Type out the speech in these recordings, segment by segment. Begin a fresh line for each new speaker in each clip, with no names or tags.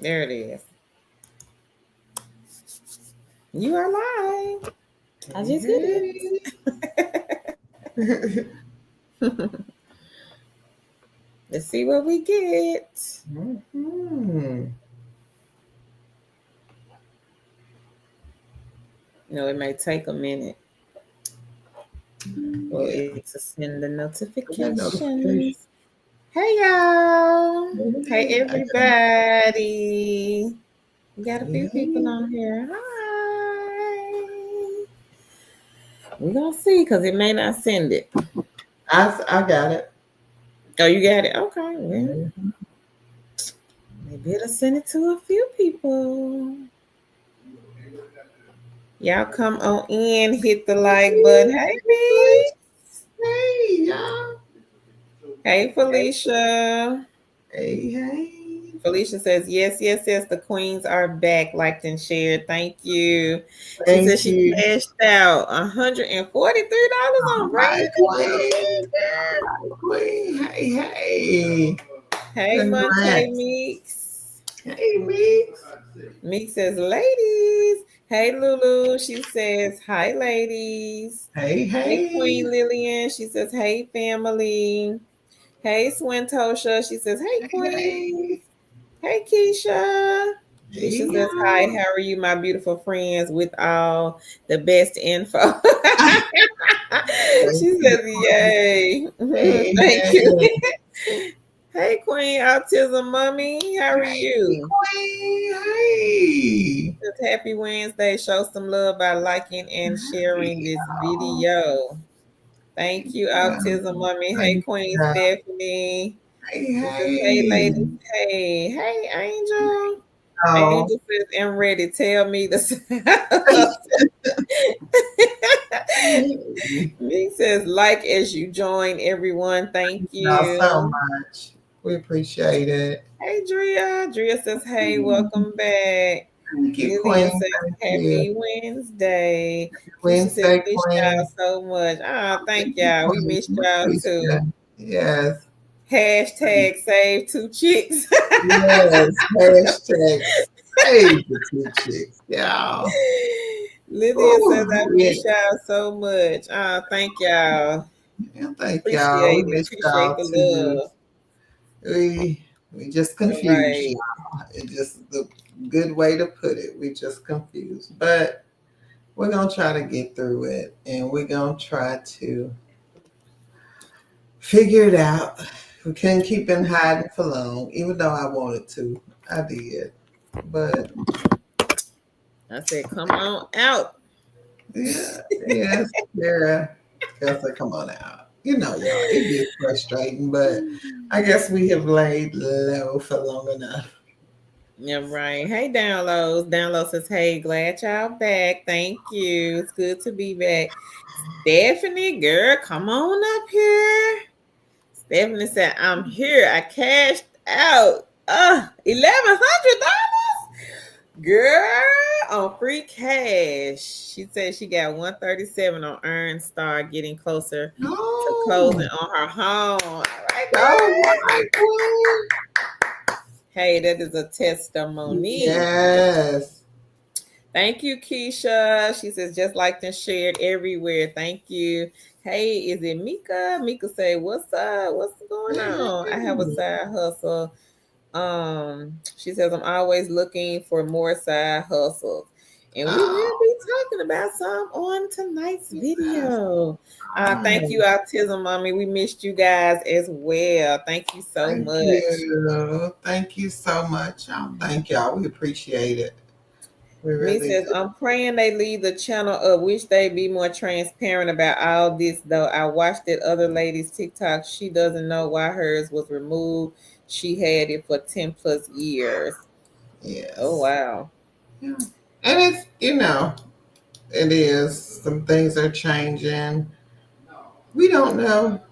There it is. You are live. I just hit it. Let's see what we get. No, it may take a minute for it to send the notifications. Hey, y'all. Hey, everybody. We got a few people on here. Hi. We're going to see because it may not send it.
I got it.
Oh, you got it? Okay. Well, maybe it'll send it to a few people. Y'all come on in, hit the like button. Hey, Mix.
Hey, y'all.
Hey, Felicia.
Hey.
Felicia says, yes, the queens are back, liked and shared. Thank you. She says she cashed out $143 on Rainy.
Queen. Hey.
Hey, Monte Meeks.
Hey, Meeks.
Meeks says, ladies. Hey, Lulu. She says, hi, ladies.
Hey.
Hey, Queen Lillian. She says, hey, family. Hey, Swintosha. She says, hey, Queen. Hey, Keisha. Keisha says, hi, how are you, my beautiful friends, with all the best info? She says, yay. Thank you. Hey, Queen Autism Mommy, how are you?
Queen, hey.
Just happy Wednesday. Show some love by liking and sharing this video. Thank you, Autism Mommy. Hey, Queen Stephanie. Hey, ladies. Hey, Angel. Angel says, I'm ready. Tell me the Me says, like as you join, everyone. Thank you.
So much. We appreciate it.
Hey, Drea. Drea says, hey, welcome back.
Thank you,
Lillian says, happy Wednesday.
Wednesday,
Keisha says, missed y'all so much. Oh, thank y'all. We missed y'all too.
Yes.
Hashtag save 2 chicks.
Yes. Hashtag save the 2 chicks. Yeah.
Lillian says, I miss y'all so much. Oh, thank y'all.
Yeah, thank y'all. We miss y'all
the
too.
love.
We just confused. Right. It's just the good way to put it. We just confused. But we're going to try to get through it. And we're going to try to figure it out. We couldn't keep it hiding for long, even though I wanted to. I did. But
I said, come on out.
Yes, Sarah. I said, come on out. You know, y'all, it gets frustrating, but I guess we have laid low for long enough.
Yeah, right. Hey, Downloads. Download says, hey, glad y'all back. Thank you. It's good to be back. Stephanie, girl, come on up here. Stephanie said, I'm here. I cashed out $1,100. Girl, on free cash. She said she got 137 on Earn Star, getting closer to closing on her home. All right, hey, that is a testimony.
Yes.
Thank you, Keisha. She says, just liked and shared everywhere. Thank you. Hey, is it Mika? Mika say, what's up? What's going on? I have a side hustle. She says, I'm always looking for more side hustles. And we will be talking about some on tonight's video. Thank you, Autism Mommy. We missed you guys as well. Thank you so much.
Thank you so much. Thank y'all. We appreciate it.
Me says, I'm praying they leave the channel up. Wish they be more transparent about all this, though. I watched that other lady's TikTok. She doesn't know why hers was removed. She had it for 10 plus years.
Yes.
Oh, wow.
Yeah. And it's, it is. Some things are changing. We don't know.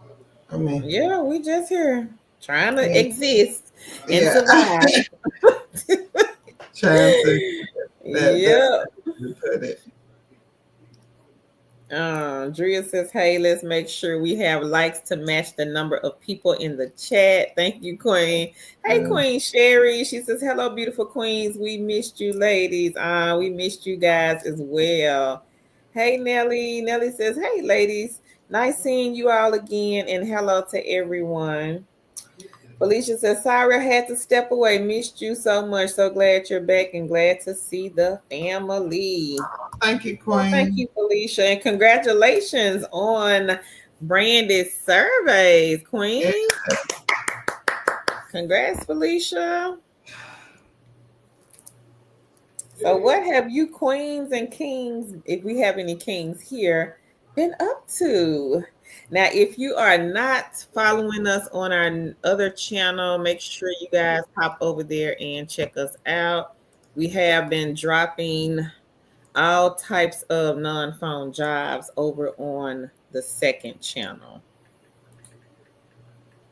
I mean,
yeah, we just here trying to exist and survive.
Trying to put it.
Drea says, hey, let's make sure we have likes to match the number of people in the chat. Thank you, Queen. Hey, Queen Sherry. She says, hello, beautiful queens. We missed you, ladies. We missed you guys as well. Hey, Nelly. Nelly says, hey, ladies. Nice seeing you all again. And hello to everyone. Felicia says, sorry I had to step away. Missed you so much. So glad you're back and glad to see the family.
Thank you,
Well, thank
Queen.
you, Felicia, and congratulations on branded surveys,
Yeah.
Queen. Congrats, Felicia. So, what have you queens and kings, if we have any kings here, been up to? Now, if you are not following us on our other channel, make sure you guys hop over there and check us out. We have been dropping all types of non-phone jobs over on the second channel.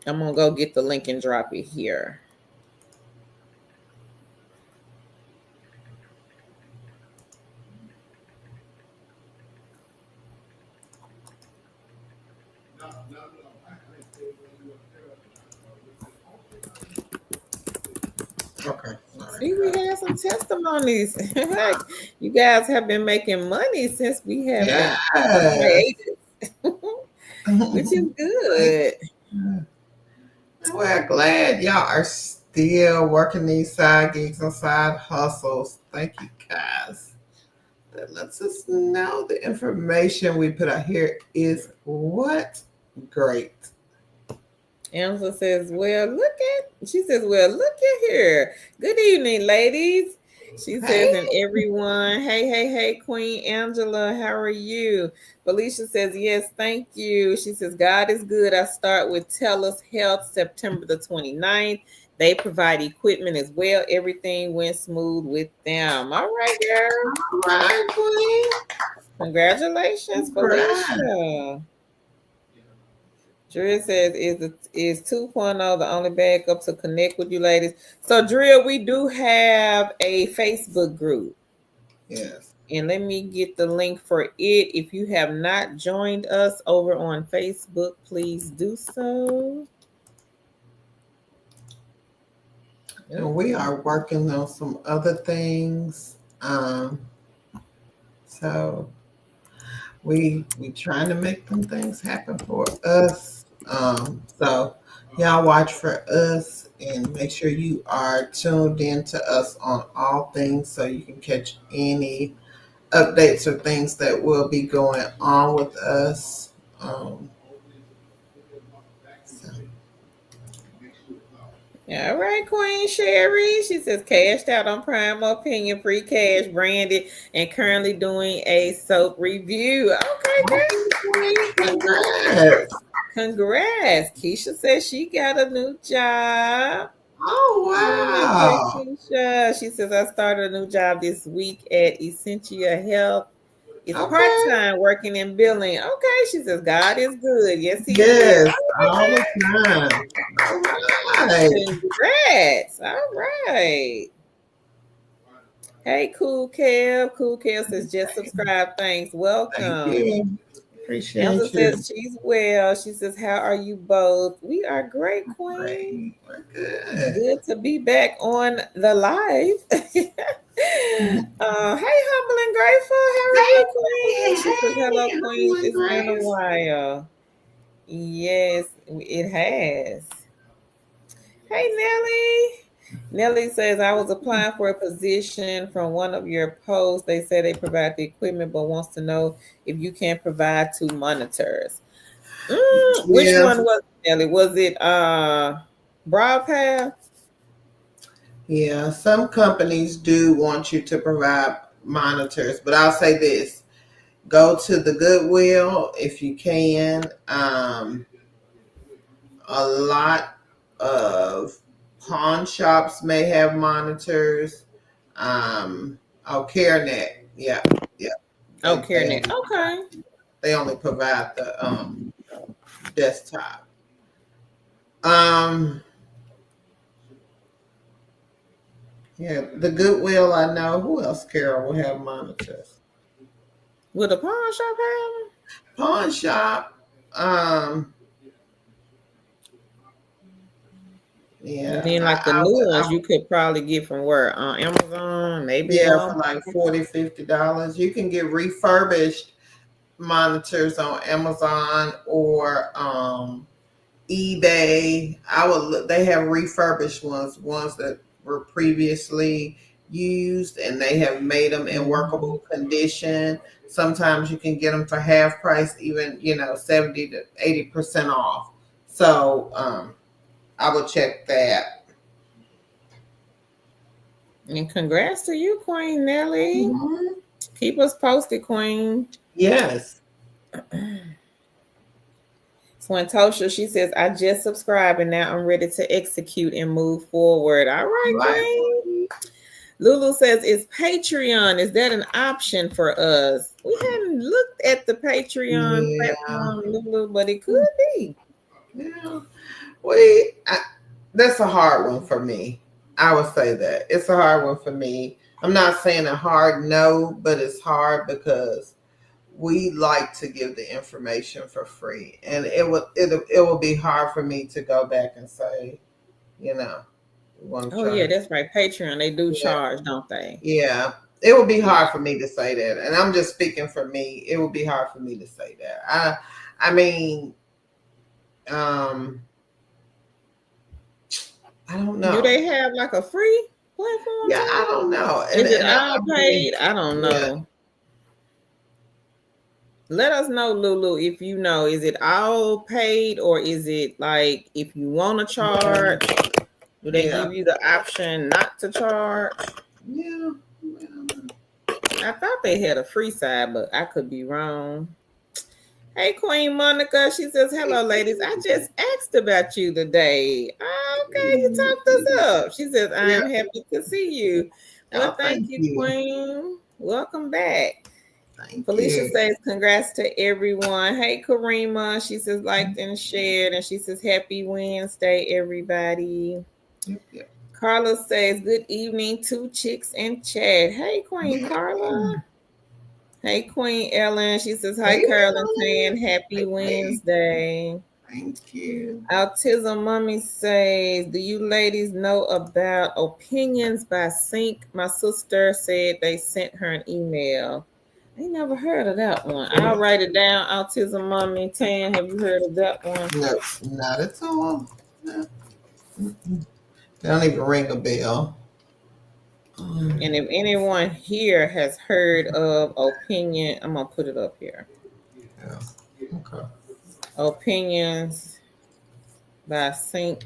I'm gonna go get the link and drop it here.
Okay.
See, we have some testimonies. You guys have been making money since we have been
Yes.
hiatus, which is good.
We're glad y'all are still working these side gigs and side hustles. Thank you, guys. That lets us know the information we put out here is what? Great.
Angela says, she says, well, look at here. Good evening, ladies. She
Hey.
says, and everyone, hey, Queen Angela, how are you? Felicia says, yes, thank you. She says, God is good. I start with TELUS Health September the 29th. They provide equipment as well. Everything went smooth with them. All right, girl.
All right, Queen.
Congratulations,
Congrats.
Felicia. Drill says, is 2.0 the only backup to connect with you ladies? So, Drill, we do have a Facebook group.
Yes.
And let me get the link for it. If you have not joined us over on Facebook, please do so.
And we are working on some other things. So we trying to make them things happen for us. So y'all watch for us and make sure you are tuned in to us on all things so you can catch any updates or things that will be going on with us. So.
All right, Queen Sherry. She says cashed out on Prime Opinion, free cash, branded, and currently doing a soap review. Okay,
Queen, congrats.
congrats. Keisha says she got a new job.
Oh wow.
Keisha. She says I started a new job this week at Essentia Health. It's
Okay.
part-time working in billing. Okay, she says God is good. Yes, he is.
Yes, all the time. All right.
Congrats. All right. Hey, Cool Kev. Cool Kev says just subscribe. Thanks.
Thank
Welcome.
you.
Elsa
Appreciate you.
says she's well. She says, how are you both? We are great, Queen.
Great. We're good.
Good to be back on the live. Hey, humble and grateful. How are you, Queen? She says, hello,
Hey,
Queens.
Holy
It's been a
Grace.
while. Yes, it has. Hey, Nelly. Nelly says, I was applying for a position from one of your posts. They say they provide the equipment, but wants to know if you can provide two monitors. Which
Yeah,
one was it, Nelly? Was it Broadpath?
yeah. Some companies do want you to provide monitors, but I'll say this: go to the Goodwill if you can. A lot of pawn shops may have monitors. Oh, CareNet. Yeah, yeah.
Oh,
They
CareNet. Okay.
they only provide the desktop. Um, yeah, the Goodwill. I know. Who else? Carol will have monitors.
Would a pawn shop have
Pawn shop.
them? And
Yeah,
then like the
I
new
would.
ones you could probably get from where? On Amazon, maybe
Yeah, for
Walmart.
like $40, $50. You can get refurbished monitors on Amazon or eBay. I would look, they have refurbished ones that were previously used and they have made them in
Mhm.
workable condition. Sometimes you can get them for half price, even 70 to 80% off. So I would check that.
And congrats to you, Queen Nelly.
Mhm.
Keep us posted, Queen.
Yes.
Swantosha, she says, I just subscribed and now I'm ready to execute and move forward. All
All
right,
right.
Queen. Lulu says, is Patreon, is that an option for us? We hadn't looked at the Patreon
Yeah.
platform, Lulu, but it could be.
Yeah. That's a hard one for me. I would say that it's a hard one for me. I'm not saying a hard no, but it's hard because we like to give the information for free, and it will be hard for me to go back and say, you know, we want to
Oh, yeah,
charge.
that's right. Patreon, they do
Yeah,
charge, don't they?
yeah. It would be
Yeah.
hard for me to say that, and I'm just speaking for me. It would be hard for me to say that. I mean, um, I don't
Do
know.
they have like a free platform
Yeah, I
too?
don't know.
Is it
And
all
I really,
paid? I don't
yeah,
know. Let us know, Lulu, if you know. Is it all paid or is it like if you want to
yeah,
charge, do they
yeah,
give you the option not to charge?
yeah.
I thought they had a free side, but I could be wrong. Hey, Queen Monica, she says, hello, ladies. I just asked about you today. Oh, okay, you talked us up. She says,
Yeah.
I'm happy to see you. Well,
Oh,
thank
thank
you,
you.
Queen. Welcome back.
Thank
Felicia
you.
says, congrats to everyone. Hey, Karima. She says, liked and shared. And she says, happy Wednesday, everybody.
Yep, yep.
Carla says, good evening to Chicks and Chat. Hey, Queen
Yeah.
Carla. Hey, Queen Ellen. She says, hi,
Hey,
Carolyn
Melanie.
Tan. Happy
Hey,
Wednesday.
thank you.
Autism Mommy says, do you ladies know about Opinions by Sync? My sister said they sent her an email. I ain't never heard of that one. I'll write it down. Autism Mommy Tan, have you heard of that one?
No, not at all. No. Mm-mm. They don't even ring a bell.
And if anyone here has heard of Opinion, I'm going to put it up here.
Yeah. Okay.
Opinions by Sync.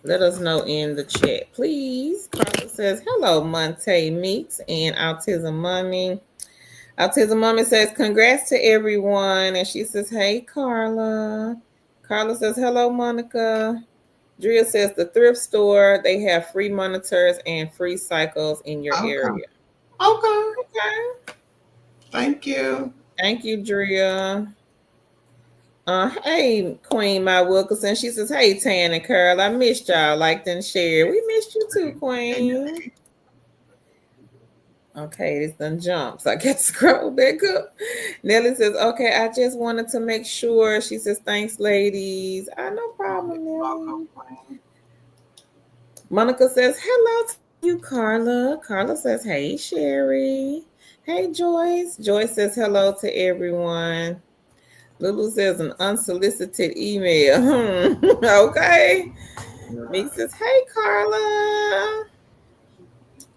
Let us know in the chat, please. Carla says, hello, Monte Meeks and Autism Mommy. Autism Mommy says, congrats to everyone. And she says, hey, Carla. Carla says, hello, Monica. Drea says, the thrift store, they have free monitors and free cycles in your
Okay.
area.
Okay.
Okay.
Thank you.
Thank you, Drea. Hey, Queen My Wilkerson. She says, hey, Tan and Carl, I missed y'all. Liked and shared. We missed you too, Queen. Okay, it's done jumps. So I get to scroll back up. Nelly says, okay, I just wanted to make sure. She says, thanks, ladies. No problem,
Welcome,
Nelly.
Queen.
Monica says, hello to you, Carla. Carla says, hey, Sherry. Hey, Joyce. Joyce says, hello to everyone. Lulu says, an unsolicited email. Okay. Meek says, hey, Carla.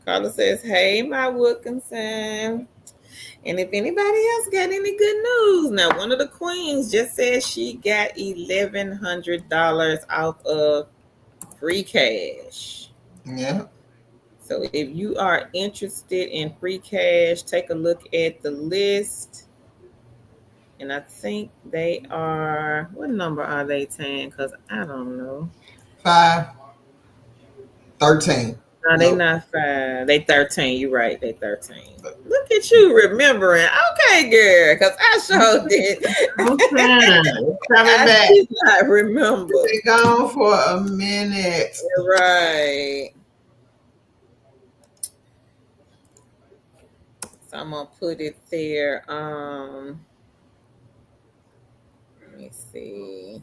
Carla says, hey, my Wilkinson. And if anybody else got any good news, now one of the queens just said she got $1,100 out of free cash.
Yeah.
So if you are interested in free cash, take a look at the list. And I think they are, what number are they, Tan? Because I don't know.
5, 13.
No, they
No.
not 5. They 13. You're right. They 13. Look at you remembering. Okay, girl. Because I sure did.
Okay. Coming
I
back.
did not remember.
Been gone for a minute.
Right. So I'm gonna put it there. Let me see.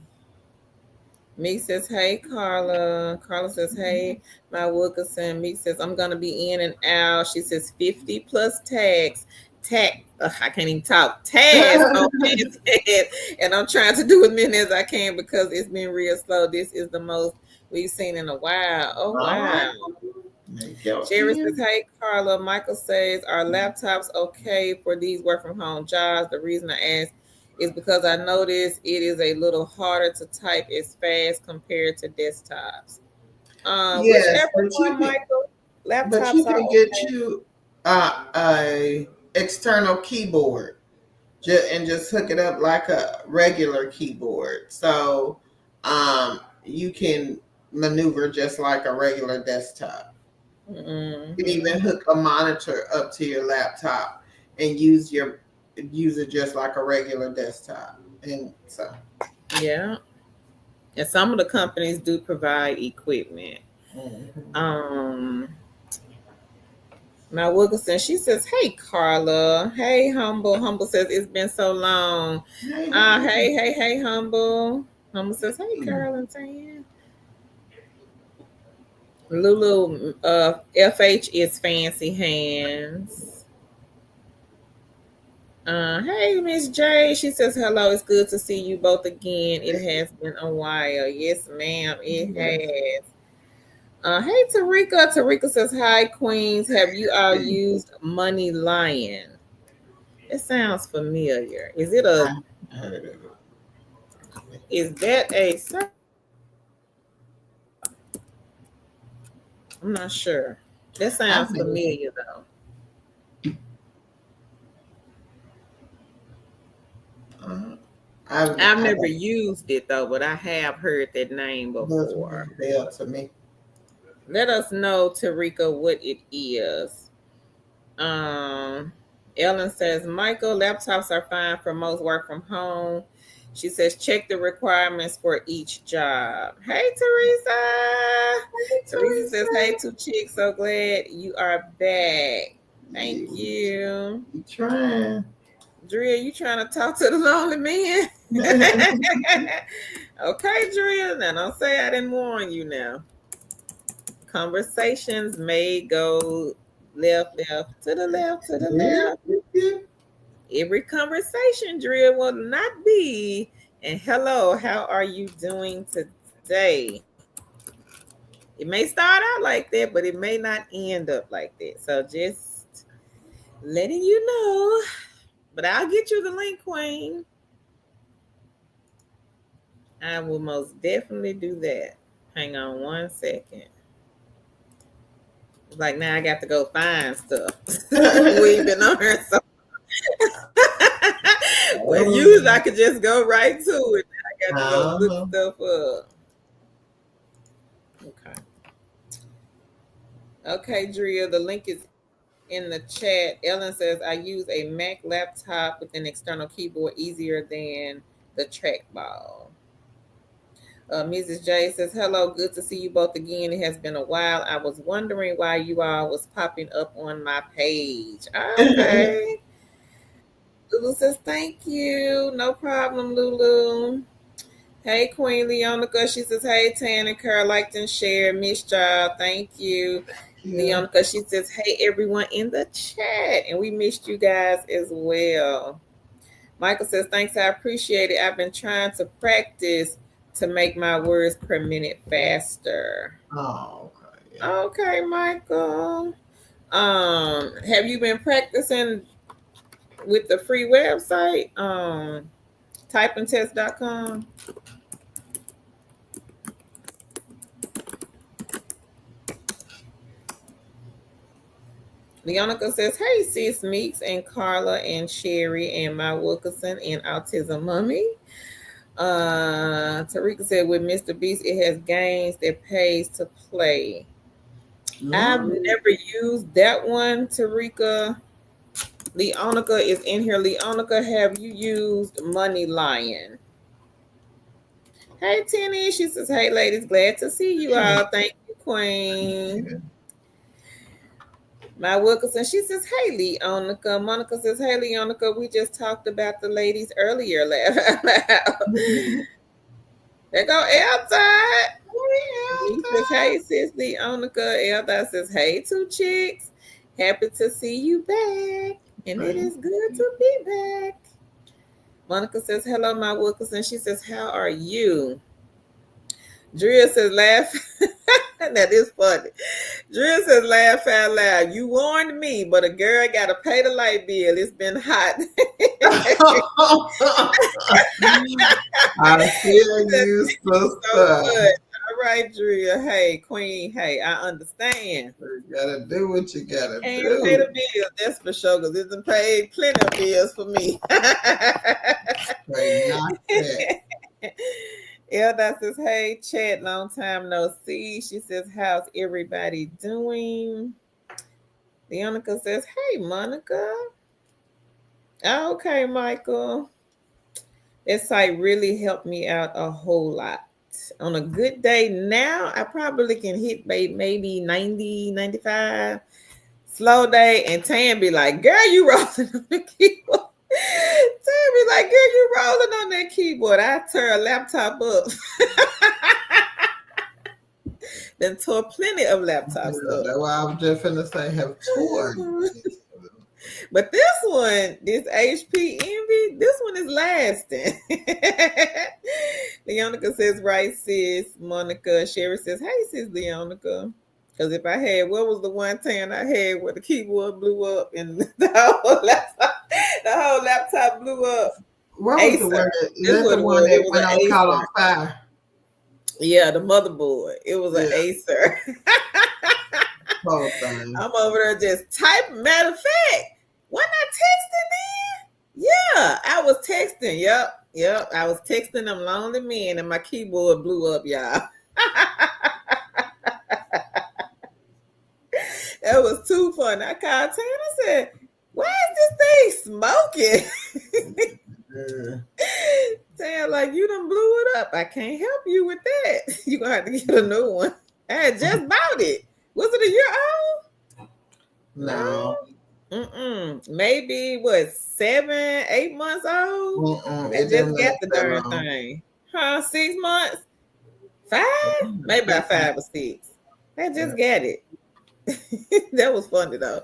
Meek says, "Hey, Carla." Carla says, "Hey, my Wilkerson." Meek says, "I'm gonna be in and out." She says, "50 plus tags." I can't even talk. Tags on this head, and I'm trying to do as many as I can because it's been real slow. This is the most we've seen in a while. Oh
All
wow!
right. Make your
Jerry says,
pen.
"Hey, Carla." Michael says, "Are laptops okay for these work from home jobs?" The reason I ask is because I noticed it is a little harder to type as fast compared to desktops.
Yes,
Whichever one, Michael.
but you
Laptops are
can get
okay.
you a external keyboard and just hook it up like a regular keyboard. So you can maneuver just like a regular desktop. You can even
Mm-hmm.
hook a monitor up to your laptop and use it just like a regular desktop. And so
Yeah. And some of the companies do provide equipment.
mhm.
Um, Now Wilkerson, she says, "Hey Carla, hey Humble." Humble says, "It's been so long."
Hey, hey,
Hey Humble. Humble says, "Hey
hey.
Carla and Tan." Lulu, FH is fancy hands. Hey Miss J, she says, "Hello. It's good to see you both again. It has been a while." Yes, ma'am, it
Yes.
has. Hey Tarika. Tarika says, "Hi Queens. Have you all
Hey,
used Money Lion?" It sounds familiar. Is it a
I heard of it.
is that a I'm not sure. That
I've
sounds
never,
familiar though.
uh,
I've
I
never
don't,
used it though, but I have heard that name
doesn't ring
before.
a bell to me.
Let us know, Tarika, what it is. Um, Ellen says, "Michael, laptops are fine for most work from home." She says, "Check the requirements for each job." Hey, Teresa.
Hey,
Teresa says, "Hey,
Teresa.
two chicks. So glad you are back. Thank
You,
you."
you trying.
Drea, you trying to talk to the lonely man? Okay, Drea. Now don't say I didn't warn you now. Conversations may go left, to the left, to the
Yeah,
left.
yeah.
Every conversation, Drea, will not be. And hello, how are you doing today? It may start out like that, but it may not end up like that. So just letting you know. But I'll get you the link, Queen. I will most definitely do that. Hang on one second. It's like now I got to go find stuff. We've been on her so well,
Oh,
usually I could just go right to it. I got to go look
uh-huh.
stuff up. Okay. Okay, Drea, the link is in the chat. Ellen says, "I use a Mac laptop with an external keyboard easier than the trackball." Mrs. J says, "Hello, good to see you both again. It has been a while. I was wondering why you all was popping up on my page." Okay. Lulu says, "Thank you. No problem, Lulu." Hey, Queen Leonica. She says, "Hey, Tan and Carl, liked and shared. Miss Job. Thank you."
Yeah.
Leonica, she says, "Hey, everyone in the chat." And we missed you guys as well. Michael says, "Thanks, I appreciate it. I've been trying to practice to make my words per minute faster."
Oh, okay. Yeah.
Okay, Michael. Have you been practicing with the free website? Typingtest.com. Leonica says, "Hey, sis Meeks and Carla and Sherry and my Wilkerson and Autism Mummy." Tarika said, "With Mr. Beast, it has games that pays to play." I've
Mm.
never used that one, Tarika. Leonica is in here. Leonica, have you used Money Lion? Hey, Tenny. She says, "Hey, ladies, glad to see you
Hey,
all. Thank you, Queen." My Wilkerson, she says, "Hey, Leonica." Monica says, "Hey, Leonica. We just talked about the ladies earlier." Laugh out loud. There go outside. He says, "Hey, sis, Leonica." Elda says, "Hey, two chicks. Happy to see you back, and it is good to be back." Monica says, "Hello, my Wilkerson." She says, "How are you?" Drea says, "Laugh." That is funny. Drea says, "Laugh out loud. You warned me, but a girl got to pay the light bill. It's been hot."
I feel you,
So
sister.
good. All right, Drea. Hey, Queen. Hey, I understand.
You gotta do what you gotta
Can't pay the
do.
bills, that's for sure, because it's paid plenty of bills for me.
Straight knock that.
Elda says, "Hey, chat, long time no see." She says, "How's everybody doing?" Leonica says, "Hey, Monica." Okay, Michael. That site really helped me out a whole lot. On a good day now, I probably can hit maybe 90, 95. Slow day, and Tam be like, "Girl, you rolling on the keyboard." Tam be like, "Girl, you rolling on that keyboard." I turn a laptop up. Then tore plenty of laptops
Yeah,
up.
that's why I was just finna say have toured.
But this one, this HP Envy, this one is lasting. Leonica says, "Right, sis." Monica Sherry says, "Hey, sis, Leonica." Because if I had, what was the one time I had where the keyboard blew up and the whole laptop blew up?
What was the
Acer.
one that
This
that
what
the
it
one
was. It
that
was
went
an
on call on
Acer.
fire?
Yeah, the motherboard. It was an
Yeah,
Acer.
whole thing.
I'm over there just typing. Matter of fact, wasn't I texting then? Yeah, I was texting. Yep. I was texting them lonely men, and my keyboard blew up, y'all. That was too fun. I called Tan. I said, "Why is this thing smoking?"
Yeah.
Tan, like, "You done blew it up. I can't help you with that. You gonna have to get a new one." I had just bought it. Was it a year old?
No,
No. Maybe what, 7, 8 months old? I
it
just
didn't
got
last
the
that
darn
long.
thing. Huh? 6 months? 5? Maybe about 5 or 6. I
Yeah.
just got it. That was funny though.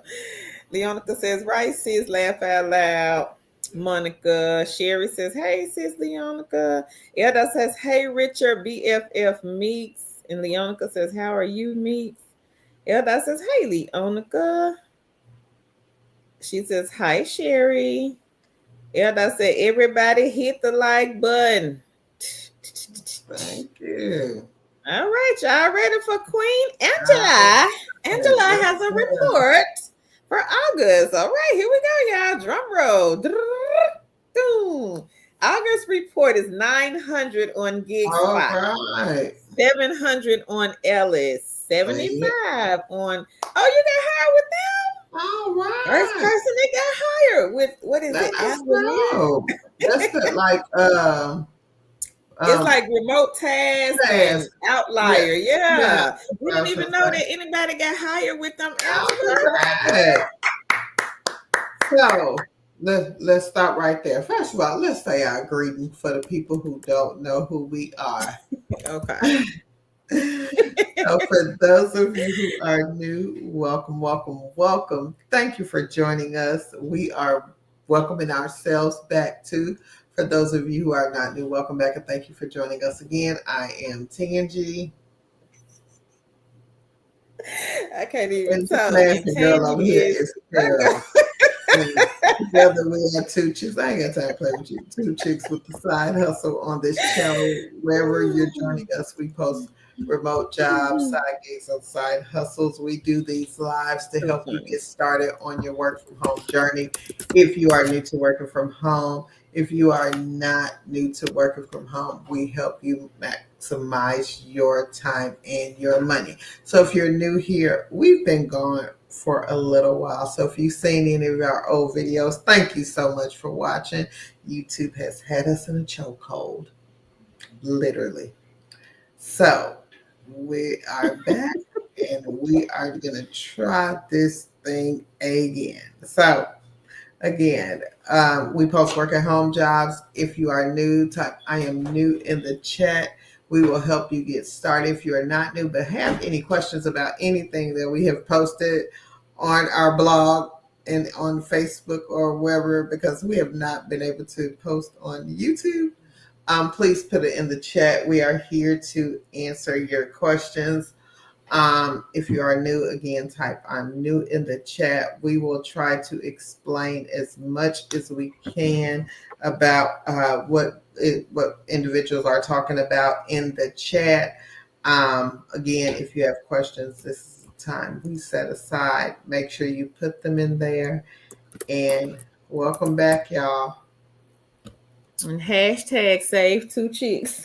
Leonica says, "Right, sis, laugh out loud." Monica Sherry says, "Hey, sis, Leonica." Elda says, "Hey, Richard, BFF Meeks." And Leonica says, "How are you, Meeks?" Elda says, "Hey, Leonica." She says, "Hi, Sherry." Elda said, "Everybody hit the like button."
Thank you.
All right, y'all ready for Queen
All
Angela?
right,
Angela
let's
has a
go.
report for August. All right, here we go, y'all. Drum roll. August report is 900 on Gig
All
Spot,
right.
700 on Ellis,
See it?
75 on. Oh, you got hired with them?
All
First
right.
person that got hired with, what is
Let
it?
us
Avenir?
know. That's good. Like
It's
um
like remote task and
fast. Yeah.
outlier.
Yeah.
Yeah. We
I
didn't
was gonna
even know
say.
that anybody got hired with them,
All
Angela.
right. So let's stop right there. First of all, let's say our greeting for the people who don't know who we are.
Okay.
So for those of you who are new, welcome, welcome, welcome. Thank you for joining us. We are welcoming ourselves back too. For those of you who are not new, welcome back and thank you for joining us again. I am Tangi.
I can't even
And this
talk. And
laughing girl over
Tangy
here
is
is Carol. And together we are two chicks. I ain't got time to play with you. Two chicks with the side hustle on this channel. Wherever you're joining us, we post remote jobs, side gigs, and side hustles. We do these lives to
so
help you
funny.
get started on your work from home journey. If you are new to working from home, if you are not new to working from home, we help you maximize your time and your money. So if you're new here, we've been gone for a little while. So if you've seen any of our old videos, thank you so much for watching. YouTube has had us in a chokehold, literally. So we are back and we are going to try this thing again. So again, we post work at home jobs. If you are new, type I am new in the chat. We will help you get started if you are not new, but have any questions about anything that we have posted on our blog and on Facebook or wherever, because we have not been able to post on YouTube. Please put it in the chat. We are here to answer your questions. If you are new, again, type I'm new in the chat. We will try to explain as much as we can about what individuals are talking about in the chat. Again, if you have questions, this is the time we set aside. Make sure you put them in there. And welcome back, y'all.
And hashtag save two chicks.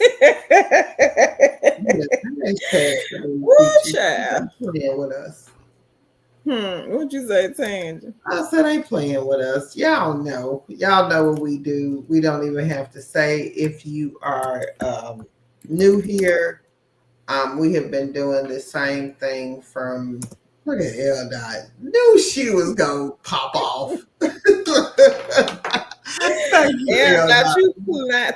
Woo, child.
Playing with us.
What'd you say, Tangent?
I said ain't playing with us. Y'all know what we do. We don't even have to say. If you are new here, we have been doing the same thing from, look at L Dot. Knew she was gonna pop off. Thank you, L Dot.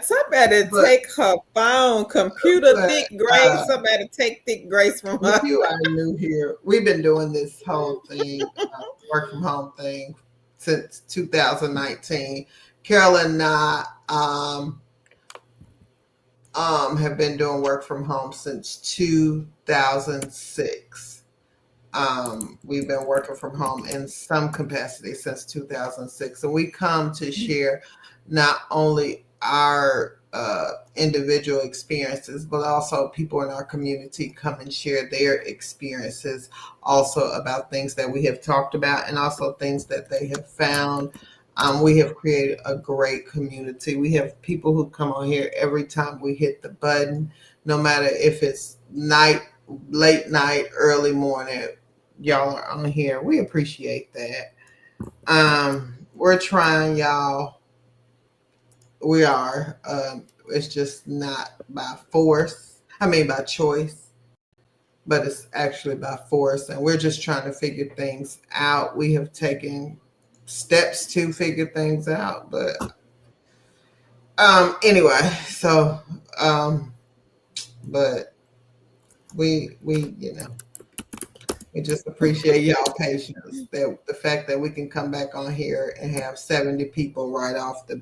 Somebody take her phone, computer thick Grace. Somebody take thick Grace from her.
If you are new here, we've been doing this whole thing, work from home thing, since 2019. Carolyn and I have been doing work from home since 2006. We've been working from home in some capacity since 2006, and we come to share not only our individual experiences, but also people in our community come and share their experiences also about things that we have talked about and also things that they have found. We have created a great community. We have people who come on here every time we hit the button, no matter if it's night, late night, early morning. Y'all are on here. We appreciate that. We're trying, y'all. We are. It's just not by force. By choice, but it's actually by force. And we're just trying to figure things out. We have taken steps to figure things out. But anyway, so but we we just appreciate y'all patience. That the fact that we can come back on here and have 70 people right off the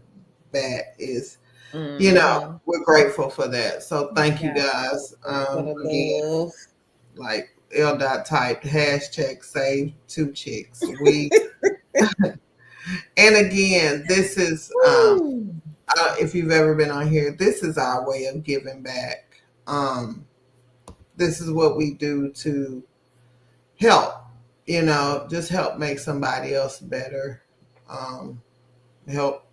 bat is, we're grateful for that. So thank you guys. Again, like L. Dot typed hashtag save two chicks. We and again, this is if you've ever been on here, this is our way of giving back. This is what we do to help, just help make somebody else better. Help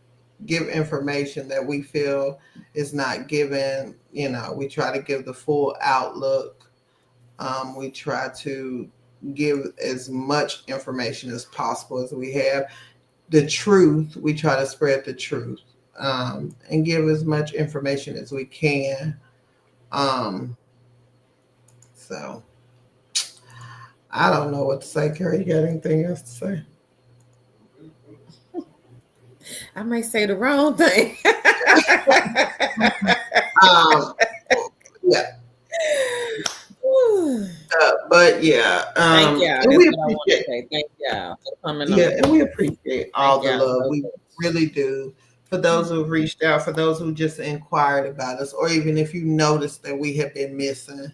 give information that we feel is not given. We try to give the full outlook. We try to give as much information as possible as we have. The truth, we try to spread the truth, and give as much information as we can. So I don't know what to say. Carrie, you got anything else to say?
I might say the wrong thing.
Yeah. But yeah,
thank y'all. That's
we
what I want to say. Thank y'all for coming on.
Yeah, and we appreciate all the love. We really do. For those who've reached out, for those who just inquired about us, or even if you noticed that we have been missing,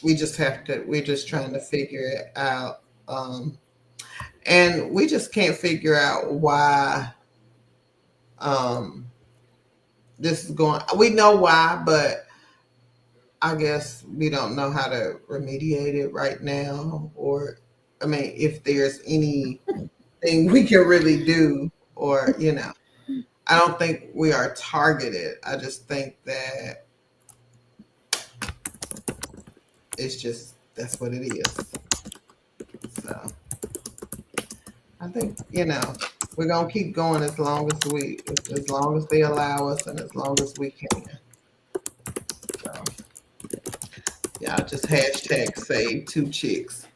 we're just trying to figure it out. And we just can't figure out why this is going. We know why, but I guess we don't know how to remediate it right now. Or, if there's anything we can really do, or, I don't think we are targeted. I just think that it's just, that's what it is. So I think, we're going to keep going as long as they allow us and as long as we can. So Y'all just hashtag save two chicks.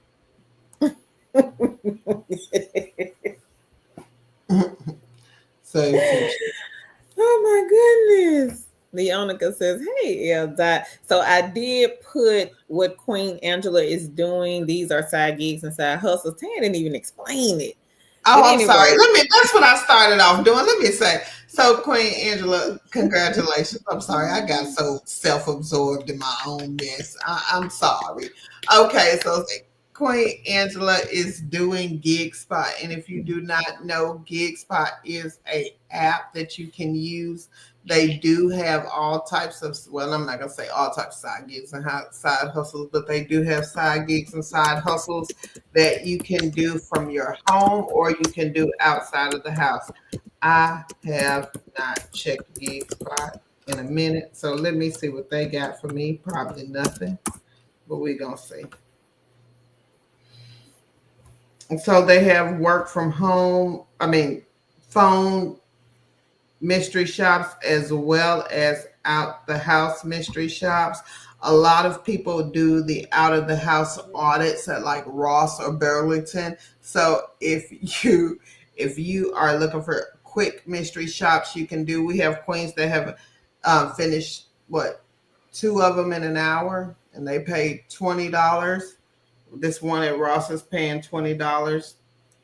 Save two chicks.
Oh my goodness. Leonica says, "Hey, Elda." So I did put what Queen Angela is doing. These are side gigs and side hustles. Tan didn't even explain it. But
Oh, I'm sorry.
anyway,
That's what I started off doing. Let me say. So, Queen Angela, congratulations. I'm sorry. I got so self absorbed in my own mess. I'm sorry. Okay. So, Queen Angela is doing Gig Spot. And if you do not know, Gig Spot is a app that you can use. They do have all types of, well, I'm not going to say all types of side gigs and side hustles, but they do have side gigs and side hustles that you can do from your home or you can do outside of the house. I have not checked Gig Spot in a minute, so let me see what they got for me. Probably nothing, but we're going to see. And so they have work from home, phone mystery shops as well as out the house mystery shops. A lot of people do the out of the house audits at like Ross or Burlington. So if you are looking for quick mystery shops, you can do. We have queens that have finished what, two of them in an hour, and they paid $20. This one at Ross is paying $20.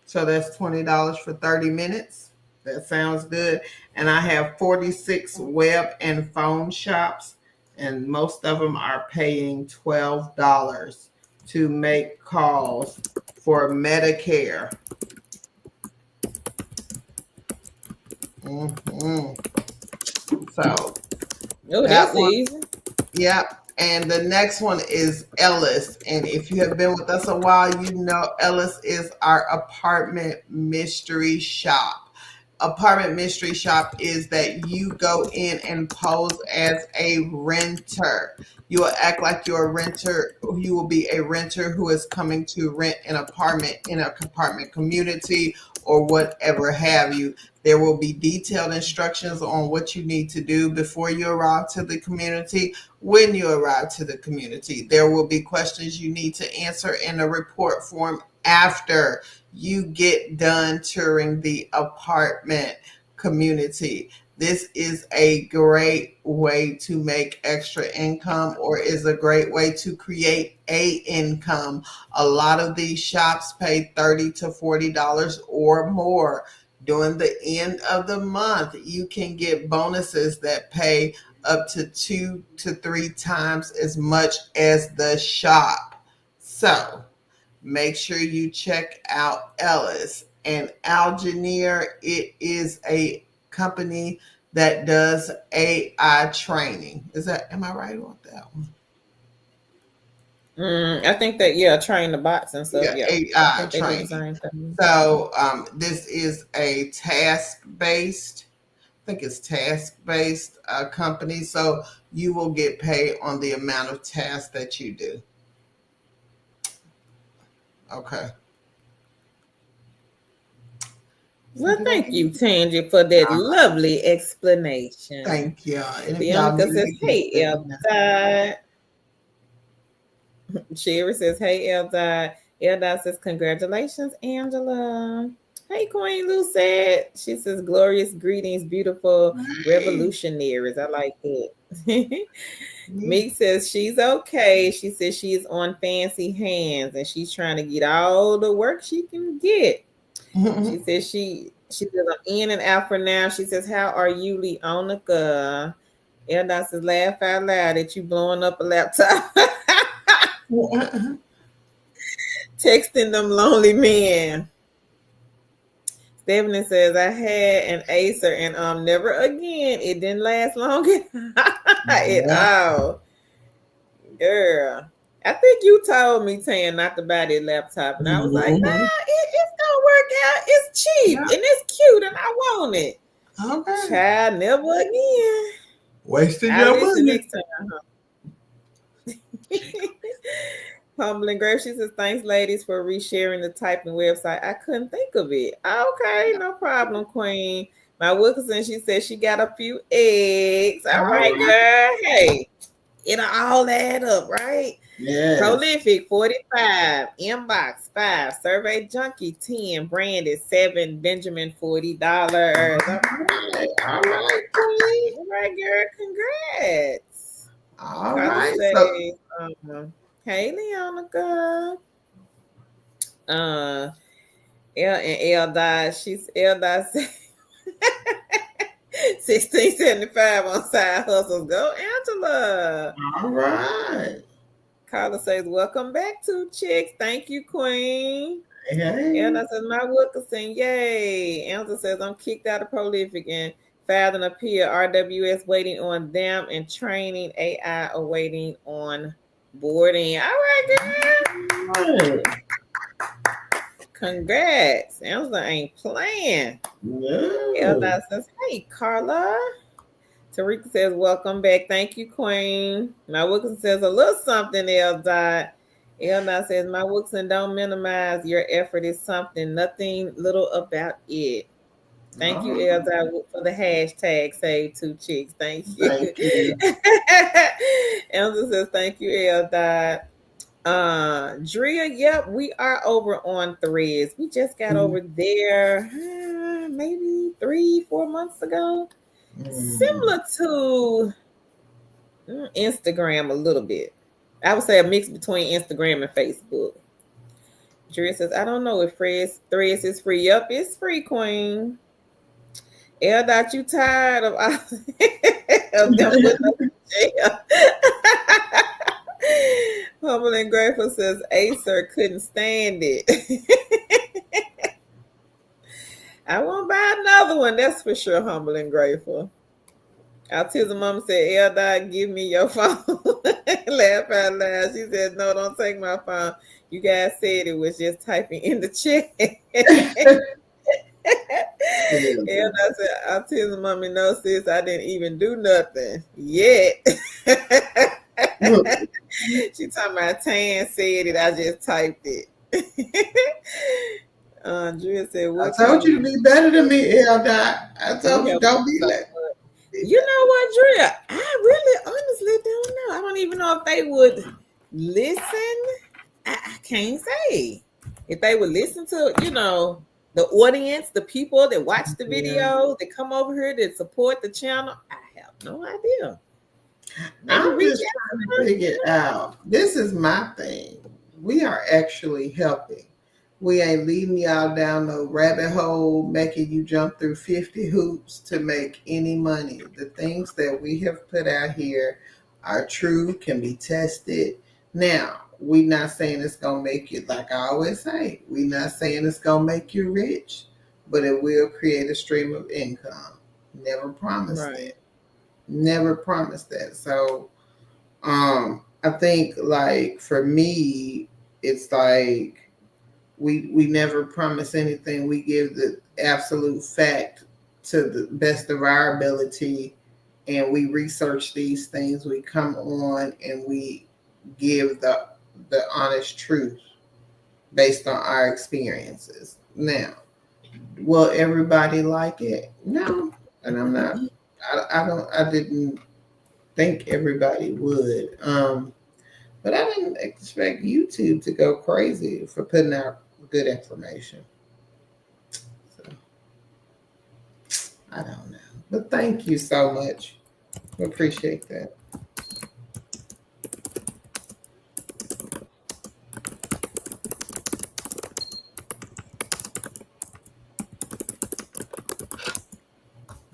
So that's $20 for 30 minutes. That sounds good. And I have 46 web and phone shops, and most of them are paying $12 to make calls for Medicare. hmm So
oh,
that
that's
one.
easy.
Yep. And the next one is Ellis. And if you have been with us a while, you know Ellis is our apartment mystery shop. Apartment mystery shop is that you go in and pose as a renter. You will act like you're a renter. You will be a renter who is coming to rent an apartment in a apartment community or whatever have you. There will be detailed instructions on what you need to do before you arrive to the community. When you arrive to the community, there will be questions you need to answer in a report form after you get done touring the apartment community. This is a great way to make extra income, or is a great way to create a income. A lot of these shops pay $30 to $40 or more. During the end of the month, you can get bonuses that pay up to 2 to 3 times as much as the shop. So make sure you check out Ellis and Algineer. It is a company that does AI training. Am I right on that one?
I think that, yeah, train the bots and stuff.
Yeah,
Yeah, I
AI
think they do the
training.
same thing.
So this is a task based, I think it's task based company. So you will get paid on the amount of tasks that you do. Okay. So
Well,
did I
thank
get
you,
it?
Tangy, for that
All right.
lovely explanation.
Thank you. And if y'all
Leonica
need
says,
me, just
"Hey,
let me know.
Eldad." Sherry says, "Hey, Eldad." Eldad says, "Congratulations, Angela." Hey, Queen Lucette. She says, "Glorious greetings, beautiful
Hey.
revolutionaries." I like that.
Yeah.
Meek says she's okay. She says she's on fancy hands and she's trying to get all the work she can get. She says I'm in and out for now. She says, "How are you, Leonica?" Eldad says, "Laugh out loud at you blowing up a laptop." Texting them lonely men. Stephanie says, "I had an Acer and never again. It didn't last long at
Yeah.
all." Girl, I think you told me, Tan, not to buy that laptop. And I was like, nah,
Mhm.
it's going to work out. It's cheap
Yeah.
and it's cute and I want it.
Okay.
Child, never again.
Wasting
I
your
listen
money.
next time. Humble and Grave, she says, "Thanks, ladies, for resharing the typing website. I couldn't think of it." Okay, no problem, Queen. My Wilkinson, she said she got a few eggs. All
All
right,
right.
girl. Hey. It'll all add up, right?
Yes.
Prolific 45, inbox 5, survey junkie 10, branded 7, Benjamin $40.
All right, Queen.
All right, girl, congrats.
All
Carla
right. So,
say, hey, Leonica. Uh, L and L died. She's L died 1675 on side hustles. Go, Angela.
all right.
Carla says, welcome back to Chicks. Thank you, Queen.
Hey.
Anna says, my Wilkerson, yay. Angela says, I'm kicked out of Prolific and filed an appeal. RWS waiting on them and training. AI awaiting on boarding. All right, girl.
Hey.
Congrats. Angela ain't playing.
No.
Elda says, hey, Carla. Tarika says, welcome back. Thank you, Queen. My Wilkerson says, a little something, Elda. Elda says, my Wilkerson, don't minimize your effort is something, nothing little about it. Thank you,
Oh,
Elda, for the hashtag save two chicks. Thank you.
thank you.
Elda says, thank you, Elda. Drea, yep, we are over on Threads. We just got over there maybe 3-4 months ago. Similar to Instagram a little bit. I would say a mix between Instagram and Facebook. Drea says, I don't know if Threads is free. Yep, it's free, Queen. L dot, you tired of, of them putting us in jail. Humble and Grateful says Acer couldn't stand it. I won't buy another one, that's for sure. Humble and Grateful. Autism Mama said, L. Give me your phone. Laugh out loud. She said, no, don't take my phone. You guys said it was just typing in the chat. And I said, Autism Mommy, no, sis, I didn't even do nothing yet. She talking about Tan said it, I just typed it. Andrea said,
I
what
told you to be better than me, L-Dot. I told you, don't be like.
You know what, Drea? I really honestly don't know. I don't even know if they would listen. I can't say. If they would listen to, the audience, the people that watch the video, that come over here that support the channel, I have no idea. Maybe
I'm just trying to figure out. This is my thing. We are actually helping. We ain't leading y'all down no rabbit hole, making you jump through 50 hoops to make any money. The things that we have put out here are true, can be tested. Now, we're not saying it's going to make you, like I always say, we're not saying it's going to make you rich, but it will create a stream of income. Never promise that. Never promised that. So, I think like for me, it's like we never promise anything. We give the absolute fact to the best of our ability, and we research these things. We come on and we give the honest truth based on our experiences. Now, will everybody like it? No, and I'm not. I don't. I didn't think everybody would. But I didn't expect YouTube to go crazy for putting out good information. So I don't know. But thank you so much. We appreciate that.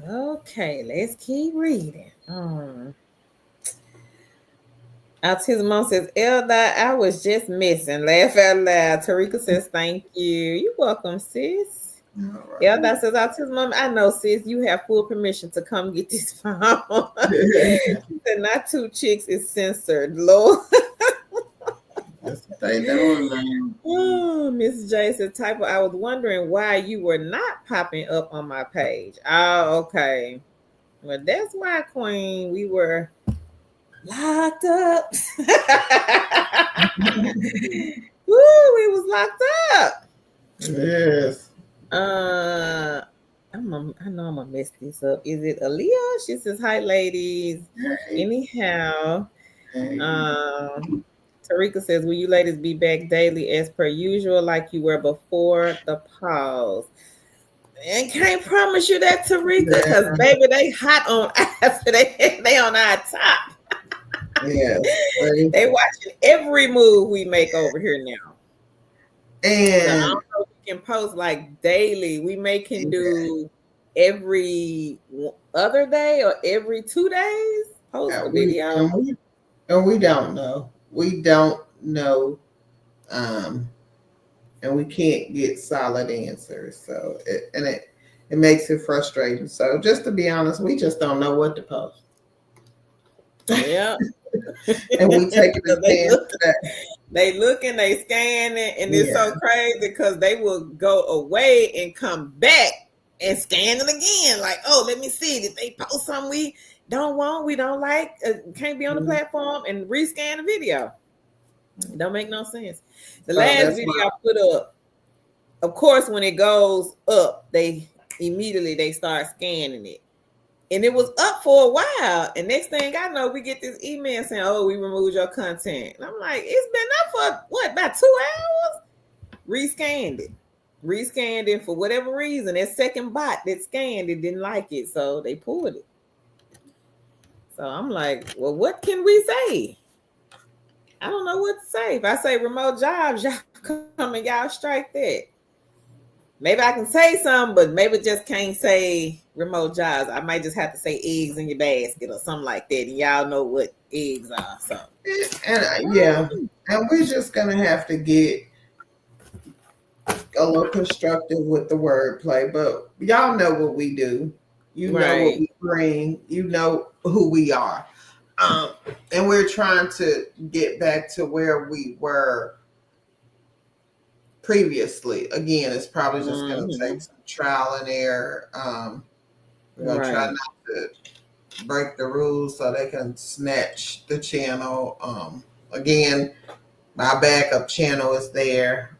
Okay, let's keep reading. Autism Mom says, Elda, I was just missing. Laugh out loud. Tarika says, thank you. You're welcome, sis. Right. Elda says, Autism Mom, I know, sis, you have full permission to come get this phone. She said, not two chicks is censored. Lord.
That's what they doing.
Oh, Miss J said, Typo, I was wondering why you were not popping up on my page. Oh, okay. Well, that's why, Queen, we were locked up. Woo, we was locked up.
Yes.
I know I'm gonna mess this up. Is it Aaliyah? She says, hi ladies.
Hey.
Anyhow, Tarika says, will you ladies be back daily as per usual, like you were before the pause? And can't promise you that, Tarika, because
Yeah.
baby, they hot on us. They on our top.
Yes.
They watching every move we make over here now. So I
And
don't know if we can post like daily. We may can do every other day or every 2 days. Post
yeah,
the video.
we don't know. We don't know. Um, and we can't get solid answers. So it makes it frustrating. So just to be honest, we just don't know what to post.
Yeah.
And we take a chance that
They looking, they scanning, and it's
yeah.
so crazy because they will go away and come back and scan it again. Like, oh, let me see. Did they post something we don't want, we don't like, can't be on the platform, and rescan the video? It don't make no sense. The
So
last
that's
video
why
I put up, of course, when it goes up, they start scanning it. And it was up for a while. And next thing I know, we get this email saying, oh, we removed your content. And I'm like, it's been up for what, about 2 hours? Rescanned it. Rescanned it for whatever reason. That second bot that scanned it didn't like it. So they pulled it. So I'm like, well, what can we say? I don't know what to say. If I say remote jobs, y'all come and y'all strike that. Maybe I can say something, but maybe just can't say remote jobs. I might just have to say eggs in your basket or something like that. And y'all know what eggs are. So
yeah. And we're just gonna have to get a little constructive with the wordplay. But y'all know what we do. You know what
right.
we bring. You know who we are. And we're trying to get back to where we were previously. Again, it's probably just going to take some trial and error. We're going to try not to break the rules so they can snatch the channel. Again, my backup channel is there.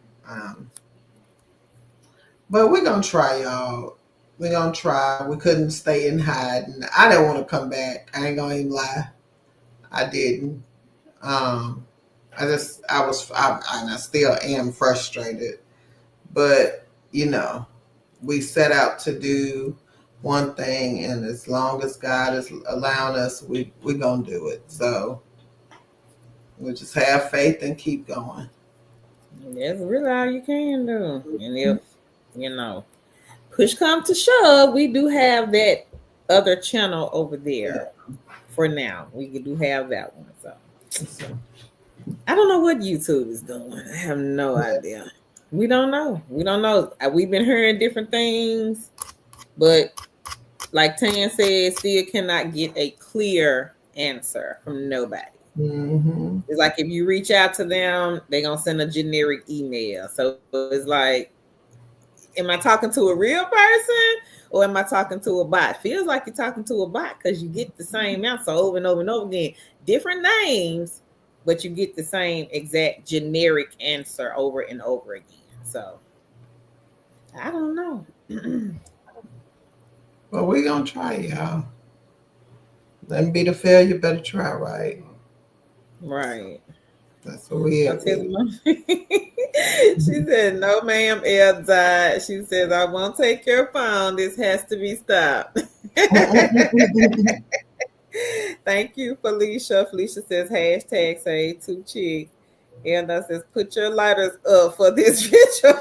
But we're going to try, y'all. We're going to try. We couldn't stay in hiding. I didn't want to come back. I ain't going to even lie. I didn't. I still am frustrated. But, we set out to do one thing, and as long as God is allowing us, we're going to do it. So we'll just have faith and keep going.
That's really all you can do. And if, push comes to shove, we do have that other channel over there for now. We do have that one. So I don't know what YouTube is doing. I have no idea. We don't know. We've been hearing different things, but like Tan said, still cannot get a clear answer from nobody.
Mm-hmm.
It's like if you reach out to them, they're going to send a generic email. So it's like, am I talking to a real person or am I talking to a bot? Feels like you're talking to a bot because you get the same answer over and over and over again. Different names, but you get the same exact generic answer over and over again. So I don't know.
Well, we're going to try, y'all. Let me be the failure, better try, right?
Right.
That's what we have.
She said, no, ma'am, El died. She says, I won't take your phone. This has to be stopped. Thank you, Felicia. Felicia says, hashtag say 2 chicks. And I says, put your lighters up for this video.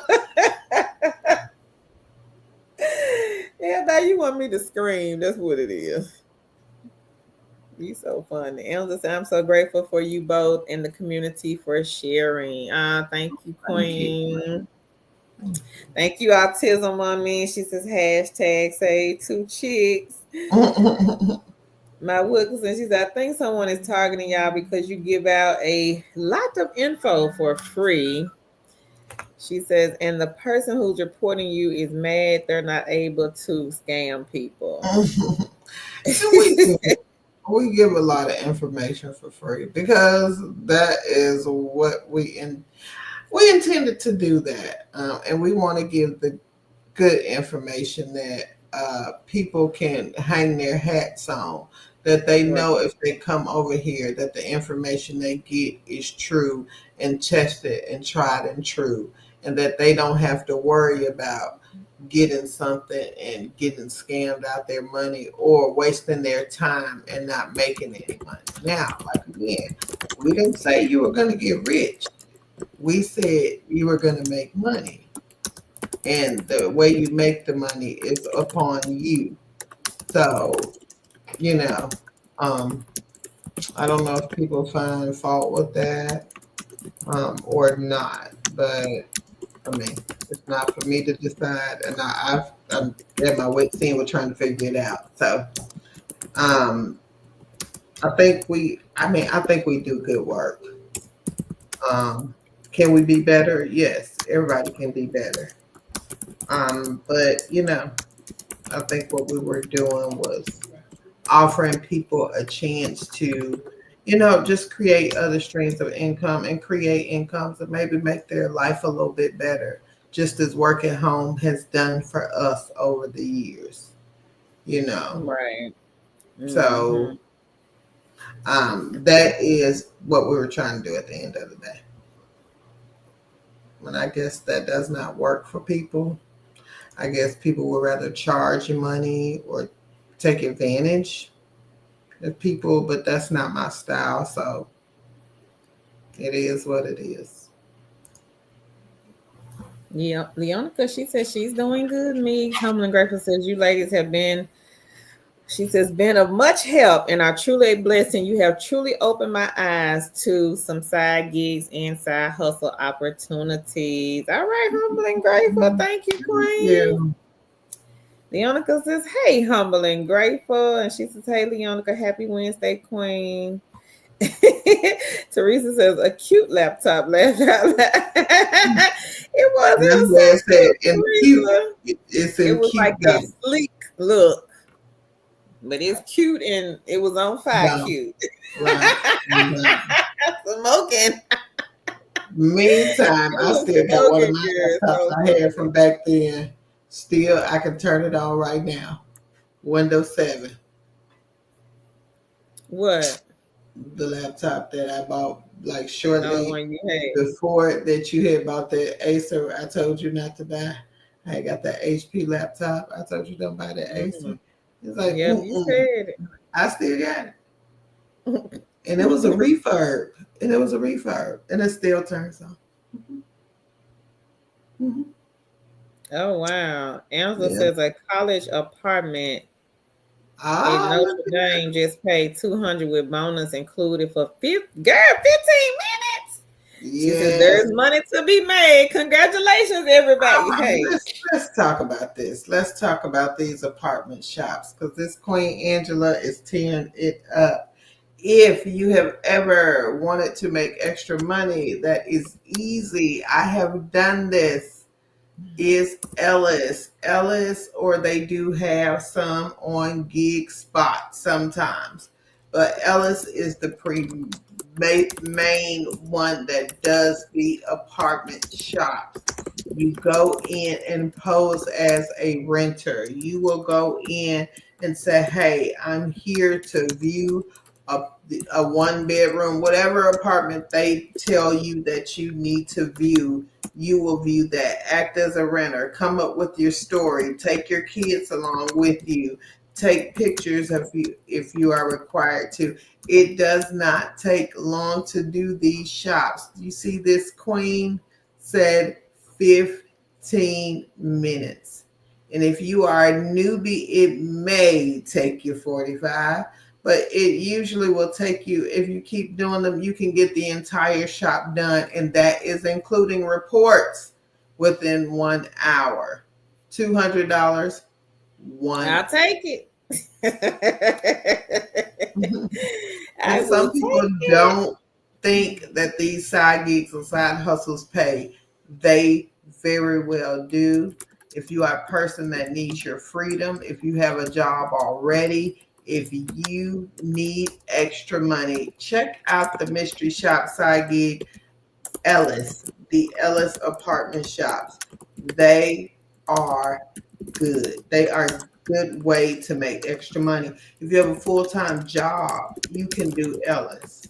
And now you want me to scream. That's what it is. You so funny. Elder said, I'm so grateful for you both and the community for sharing. Thank you, Queen. Thank you, Autism Mommy. She says, hashtag say 2 chicks. My Wilkinson, she said, I think someone is targeting y'all because you give out a lot of info for free. She says, and the person who's reporting you is mad they're not able to scam people.
We give a lot of information for free because that is what we intended to do that, and we want to give the good information that people can hang their hats on. that they
Right.
know if they come over here that the information they get is true and tested and tried and true, and that they don't have to worry about getting something and getting scammed out their money or wasting their time and not making any money. Now, like again, we didn't say you were going to get rich. We said you were going to make money. And the way you make the money is upon you. So, you know, um, I don't know if people find fault with that or not, but I mean, it's not for me to decide, and I'm at my wit's end with trying to figure it out. So, um, I think we do good work. Um, can we be better? Yes, everybody can be better. But I think what we were doing was offering people a chance to, just create other streams of income and create incomes that maybe make their life a little bit better, just as work at home has done for us over the years, you know.
Right. Mm-hmm.
So that is what we were trying to do at the end of the day. And I guess that does not work for people. I guess people would rather charge you money or take advantage of people, but that's not my style. So it is what it is.
Yeah, Leonica, she says she's doing good. Me, Humble and Grateful says you ladies have been, she says, been of much help and are truly a blessing. You have truly opened my eyes to some side gigs and side hustle opportunities. All right, Humble and Grateful. Thank you,
Yeah.
Queen. Leonica says, hey, Humble and Grateful. And she says, hey, Leonica, happy Wednesday, Queen. Teresa says a cute laptop. It
That's
was
where
so
it's
cute,
at in cute.
Teresa.
It's
It
in
was
cute
like a
though.
sleek look, but it's cute and it was on fire
No,
cute.
right. No.
Smoking.
Meantime,
It
I
was
still got one of
smoking,
my
girl.
laptops
So
I had from back then. Still, I can turn it on right now. Windows 7,
what?
the laptop that I bought like
No
shortly
one you had.
before that you had bought the Acer. I told you not to buy. I got that HP laptop. I told you don't buy that Acer.
Mm.
It's like,
Yep, you said
I still got it. And it was a
it.
refurb. And it still turns on. Mm-hmm.
Oh wow. Angela
Yeah.
says a college apartment in
Ah,
Notre
look at that.
Dame just paid 200 with bonus included for 15 minutes. She says
Yes.
there's money to be made. Congratulations, everybody.
All right,
Hey.
let's talk about this. Let's talk about these apartment shops because this Queen Angela is tearing it up. If you have ever wanted to make extra money, that is easy. I have done this. Is Ellis, or they do have some on Gig Spot sometimes, but Ellis is the main one that does the apartment shops. You go in and pose as a renter. You will go in and say, hey, I'm here to view a, a one bedroom, whatever apartment they tell you that you need to view. You will view that. Act as a renter. Come up with your story. Take your kids along with you. Take pictures if you are required to. It does not take long to do these shops. You see, this queen said 15 minutes. And if you are a newbie, it may take you 45, but it usually will take you, if you keep doing them, you can get the entire shop done. And that is including reports within 1 hour. $200,
I'll
one.
take it. I
And
will
some people
take it.
don't think that these side gigs and side hustles pay. They very well do. If you are a person that needs your freedom, if you have a job already, if you need extra money, check out the mystery shop side gig Ellis, the Ellis apartment shops. They are good. They are good way to make extra money. If you have a full-time job, you can do Ellis.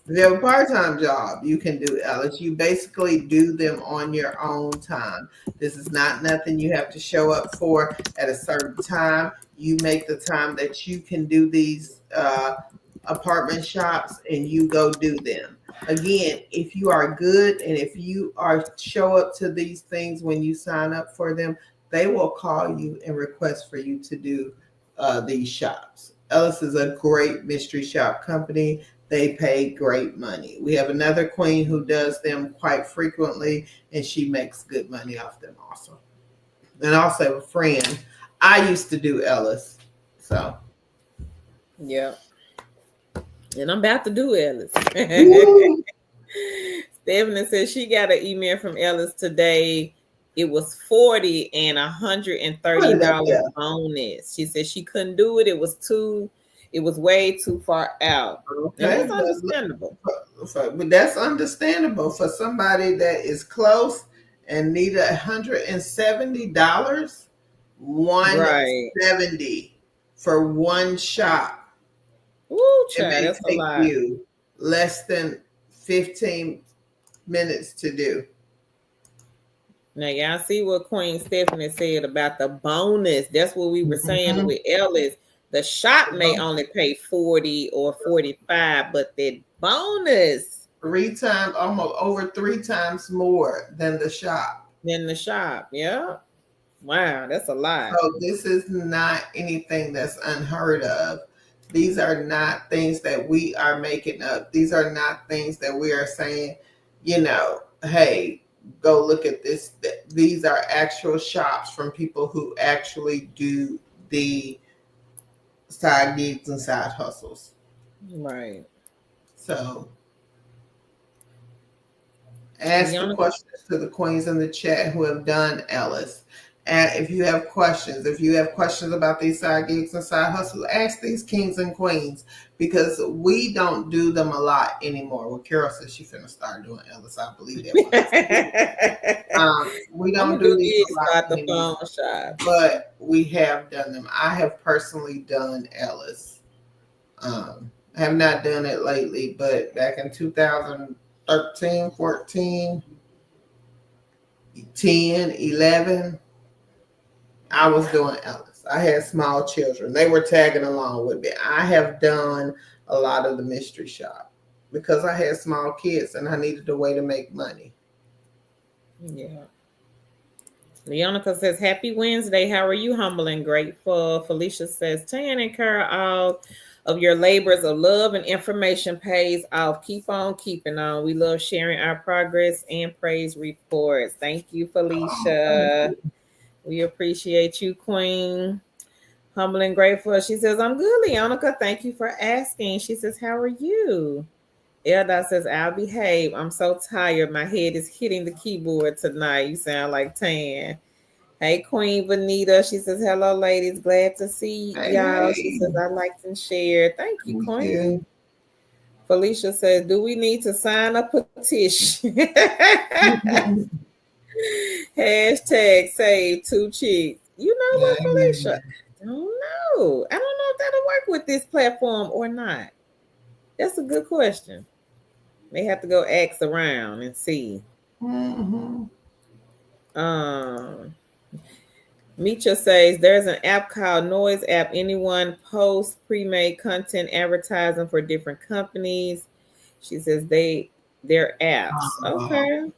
If you have a part-time job, you can do Ellis. You basically do them on your own time. This is not nothing you have to show up for at a certain time. You make the time that you can do these apartment shops and you go do them. Again, if you are good and if you are show up to these things when you sign up for them, they will call you and request for you to do these shops. Ellis is a great mystery shop company. They pay great money. We have another queen who does them quite frequently, and she makes good money off them also. And I also have a friend. I used to do Ellis, so
yeah. And I'm about to do Ellis. Stephanie says she got an email from Ellis today. It was $40 and $130 bonus. She said she couldn't do it. It was way too far out. Okay, and that's understandable.
But that's understandable for somebody that is close and need $170. $170 for one shop.
Ooh, child, that's a lot.
You less than 15 minutes to do.
Now, y'all see what Queen Stephanie said about the bonus. That's what we were saying with Ellis. The shop may only pay 40 or 45, but the bonus
3 times, almost over 3 times more than the shop.
Yeah. Wow, that's a lot.
So this is not anything that's unheard of. These are not things that we are making up. These are not things that we are saying, hey, go look at this. These are actual shops from people who actually do the side gigs and side hustles.
Right.
So ask the questions to the queens in the chat who have done Ellis. And if you have questions about these side gigs and side hustles, ask these kings and queens, because we don't do them a lot anymore. Well, Carol says she's finna start doing Ellis. I believe that. We don't do these a lot anymore, but we have done them. I have personally done Ellis. I have not done it lately, but back in 2013, 14, 10, 11, I was doing Ellis. I had small children. They were tagging along with me. I have done a lot of the mystery shop because I had small kids and I needed a way to make money.
Yeah. Leonica says, happy Wednesday. How are you? Humble and grateful. Felicia says, Tan and Carol, all of your labors of love and information pays off. Keep on keeping on. We love sharing our progress and praise reports. Thank you, Felicia. Thank you. We appreciate you, Queen. Humble and grateful. She says, I'm good, Leonica. Thank you for asking. She says, how are you? Elda says, I'll behave. I'm so tired. My head is hitting the keyboard tonight. You sound like Tan. Hey, Queen Vanita. She says, hello, ladies. Glad to see y'all. Hey. She says, I liked and shared. Thank you, Queen. Yeah. Felicia says, do we need to sign a petition? Hashtag save 2 chicks. You know what, Felicia? I don't know. I don't know if that'll work with this platform or not. That's a good question. They have to go ask around and see. Micha says there's an app called Noise App. Anyone posts pre-made content advertising for different companies. She says they're apps. Okay.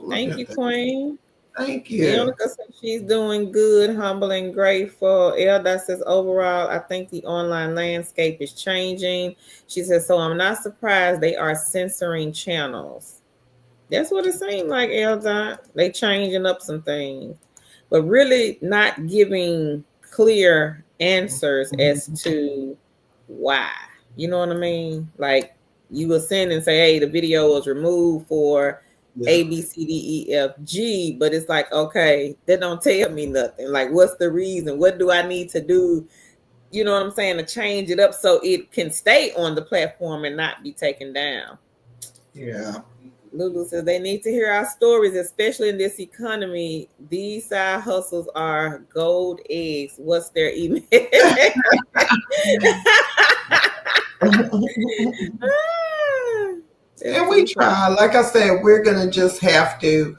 Thank you, Queen.
Thank you.
Leonica says she's doing good, humble and grateful. Elda says overall, I think the online landscape is changing. She says, so I'm not surprised they are censoring channels. That's what it seemed like, Elda. They changing up some things, but really not giving clear answers as to why. You know what I mean? Like you will send and say, hey, the video was removed for A, B, C, D, E, F, G, but it's like, okay, that don't tell me nothing. Like, what's the reason? What do I need to do? You know what I'm saying? To change it up so it can stay on the platform and not be taken down.
Yeah.
Lulu says they need to hear our stories, especially in this economy. These side hustles are gold eggs. What's their email? That's
And we
too funny.
try. Like I said, we're gonna just have to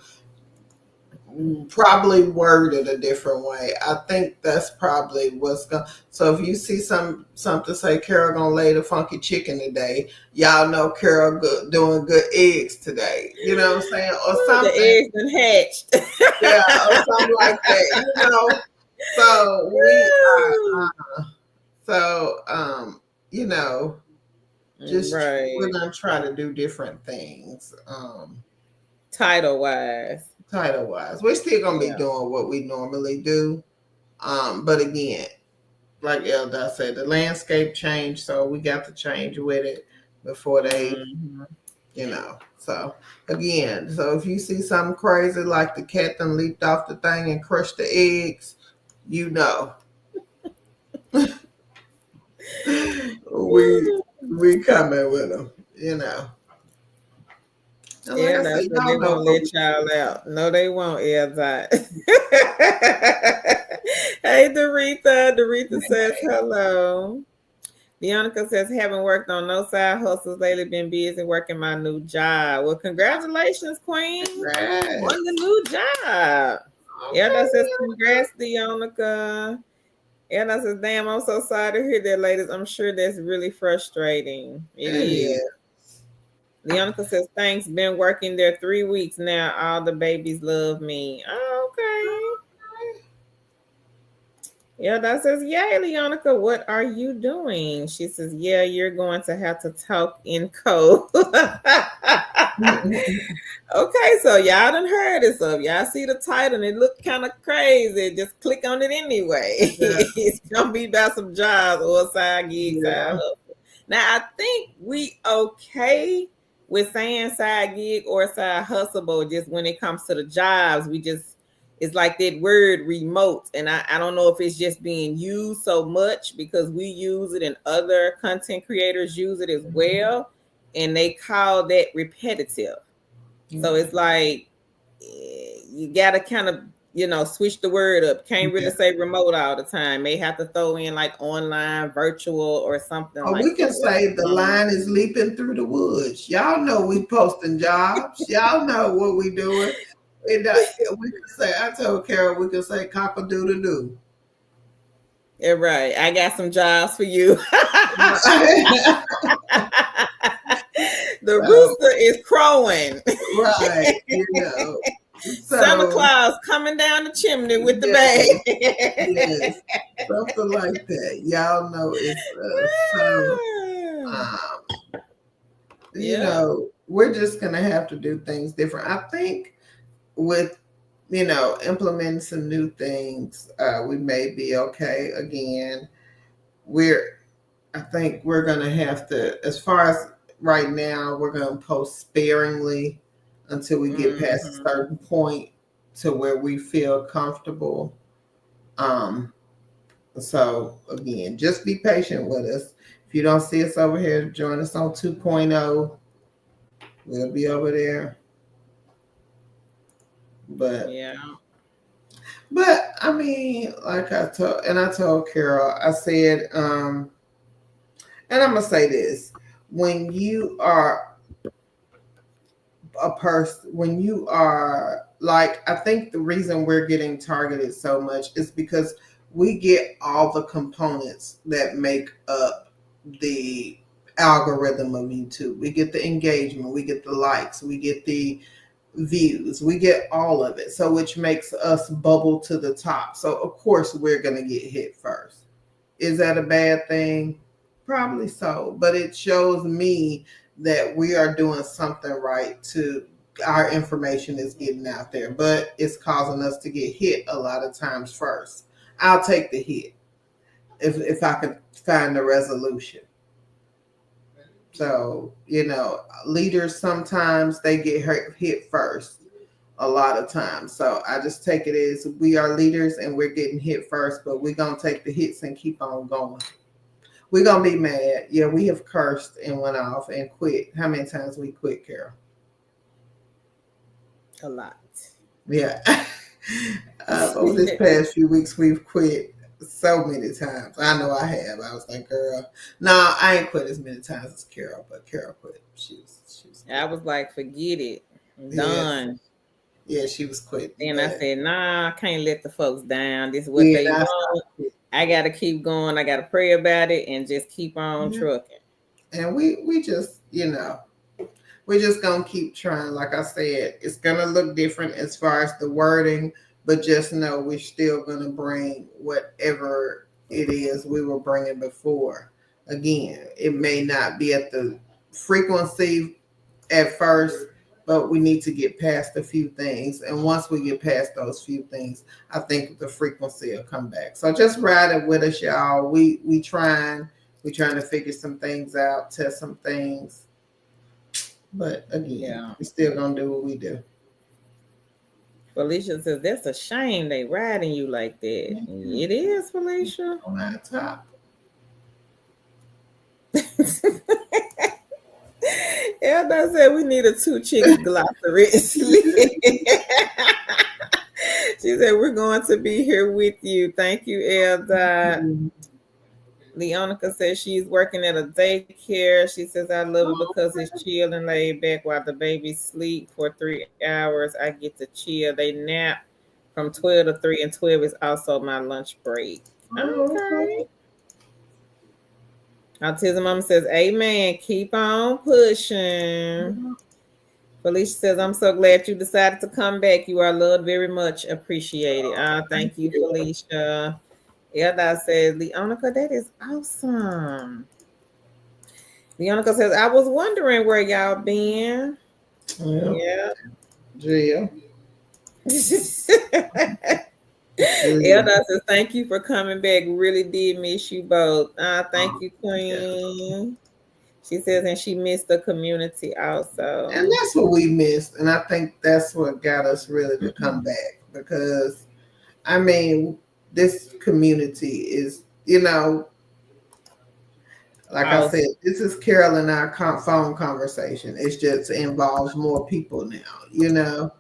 probably word it a different way. I think that's probably what's going. So if you see something say Carol gonna lay the funky chicken today, y'all know Carol doing good eggs today. You know what I'm saying, or
The
something.
eggs been hatched.
Yeah, or something like that. You know. So we are. So you know, just we're
Right.
gonna try to do different things.
Title wise.
Title wise, we're still gonna be
Yeah.
doing what we normally do. But again, like Elda said, the landscape changed, so we got to change with it before they,
Mm-hmm.
So again, so if you see something crazy like the cat that leaped off the thing and crushed the eggs, you know, we coming with them, And like
Yeah,
I said,
that's what they
y'all know
won't
what
let y'all out. No, they won't, Elzai. Hey, Dorita. Dorita says hello. Deonica says, haven't worked on no side hustles lately, been busy working my new job. Well, congratulations, Queen,
Right.
on the new job. Elda says, congrats, Deonica. Elda says, damn, I'm so sorry to hear that, ladies. I'm sure that's really frustrating. It
It
is.
is.
Leonica says, thanks. Been working there 3 weeks now. All the babies love me. Oh, okay. Yeah, that says, yay, Leonica, what are you doing? She says, yeah, you're going to have to talk in code. Okay, so y'all done heard it. So if y'all see the title and it look kind of crazy, just click on it anyway.
Yeah.
It's gonna be about some jobs or side gigs, side
Yeah.
hustle. Now I think we okay with saying side gig or side hustle, but just when it comes to the jobs, we just it's like that word remote. And I don't know if it's just being used so much because we use it and other content creators use it as well. And they call that repetitive. So it's like you gotta kind of switch the word up. Can't really
Yeah.
say remote all the time. May have to throw in like online, virtual, or something
Or
like
we can
that.
say the line is leaping through the woods. Y'all know we posting jobs. Y'all know what we doing. And we can say, I told Carol, we can say cock a doodle doo.
Yeah, right. I got some jobs for you. The
So,
rooster is crowing.
right,
Santa
So,
Claus coming down the chimney with the
yes,
bag.
yes, something like that. Y'all know it's so, um,
Yeah.
we're just going to have to do things different. I think with implementing some new things, we may be okay. Again, I think we're gonna have to, as far as right now, we're gonna post sparingly until we get past a
Mm-hmm.
certain point to where we feel comfortable. Um, so again, just be patient with us. If you don't see us over here, join us on 2.0. We'll be over there. But
Yeah.
I mean, like I told Carol, I said, and I'm gonna say this: when you are a person, when you are like, I think the reason we're getting targeted so much is because we get all the components that make up the algorithm of YouTube. We get the engagement, we get the likes, we get the views, we get all of it. So which makes us bubble to the top. So of course we're gonna get hit first. Is that a bad thing? Probably so, but it shows me that we are doing something right to our information is getting out there, but it's causing us to get hit a lot of times first. I'll take the hit if I could find the resolution. So, leaders sometimes they get hit first a lot of times. So I just take it as we are leaders and we're getting hit first, but we're going to take the hits and keep on going. We're going to be mad. Yeah, we have cursed and went off and quit. How many times we quit, Carol?
A lot.
Yeah. Over this past few weeks, we've quit so many times. I know I have. I was like, girl, no, I ain't quit as many times as Carol, but Carol quit. She was
I
quitting.
was like, forget it. I'm
Yes.
done.
Yeah, she was quitting,
Then I
but
said, nah, I can't let the folks down. This is what
yeah,
they
I
want.
stopped quitting.
I gotta keep going. I gotta pray about it and just keep on
Yeah.
trucking.
And we just, we're just gonna keep trying. Like I said, it's gonna look different as far as the wording, but just know we're still gonna bring whatever it is we were bringing before. Again, it may not be at the frequency at first, but we need to get past a few things. And once we get past those few things, I think the frequency will come back. So just ride it with us, y'all. We trying to figure some things out, test some things, but again,
Yeah.
we still gonna do what we do.
Felicia says, that's a shame they riding you like that.
Yeah,
It is, Felicia.
on our top.
Elda said we need a two chicks glossary. She said, we're going to be here with you. Thank you, Elda. Leonica says she's working at a daycare. She says, I love it because it's chill and laid back while the babies sleep for 3 hours. I get to chill. They nap from 12 to 3, and 12 is also my lunch break.
Oh,
Okay.
okay.
Autism Mama says, Amen. Keep on pushing. Felicia says, I'm so glad you decided to come back. You are loved very much appreciated.
Thank
Thank you,
you.
Felicia. Elda says, Leonica, that is awesome. Leonica says, I was wondering where y'all been.
Yep.
Yeah.
Jill. Jill.
Elda says, thank you for coming back. Really did miss you both. Thank you,
Yeah.
Queen. She says, and she missed the community
And
also.
that's what we missed. And I think that's what got us really to come back because, I mean, this community is, like I said,
Awesome.
this is Carol and our phone conversation. It just involves more people now.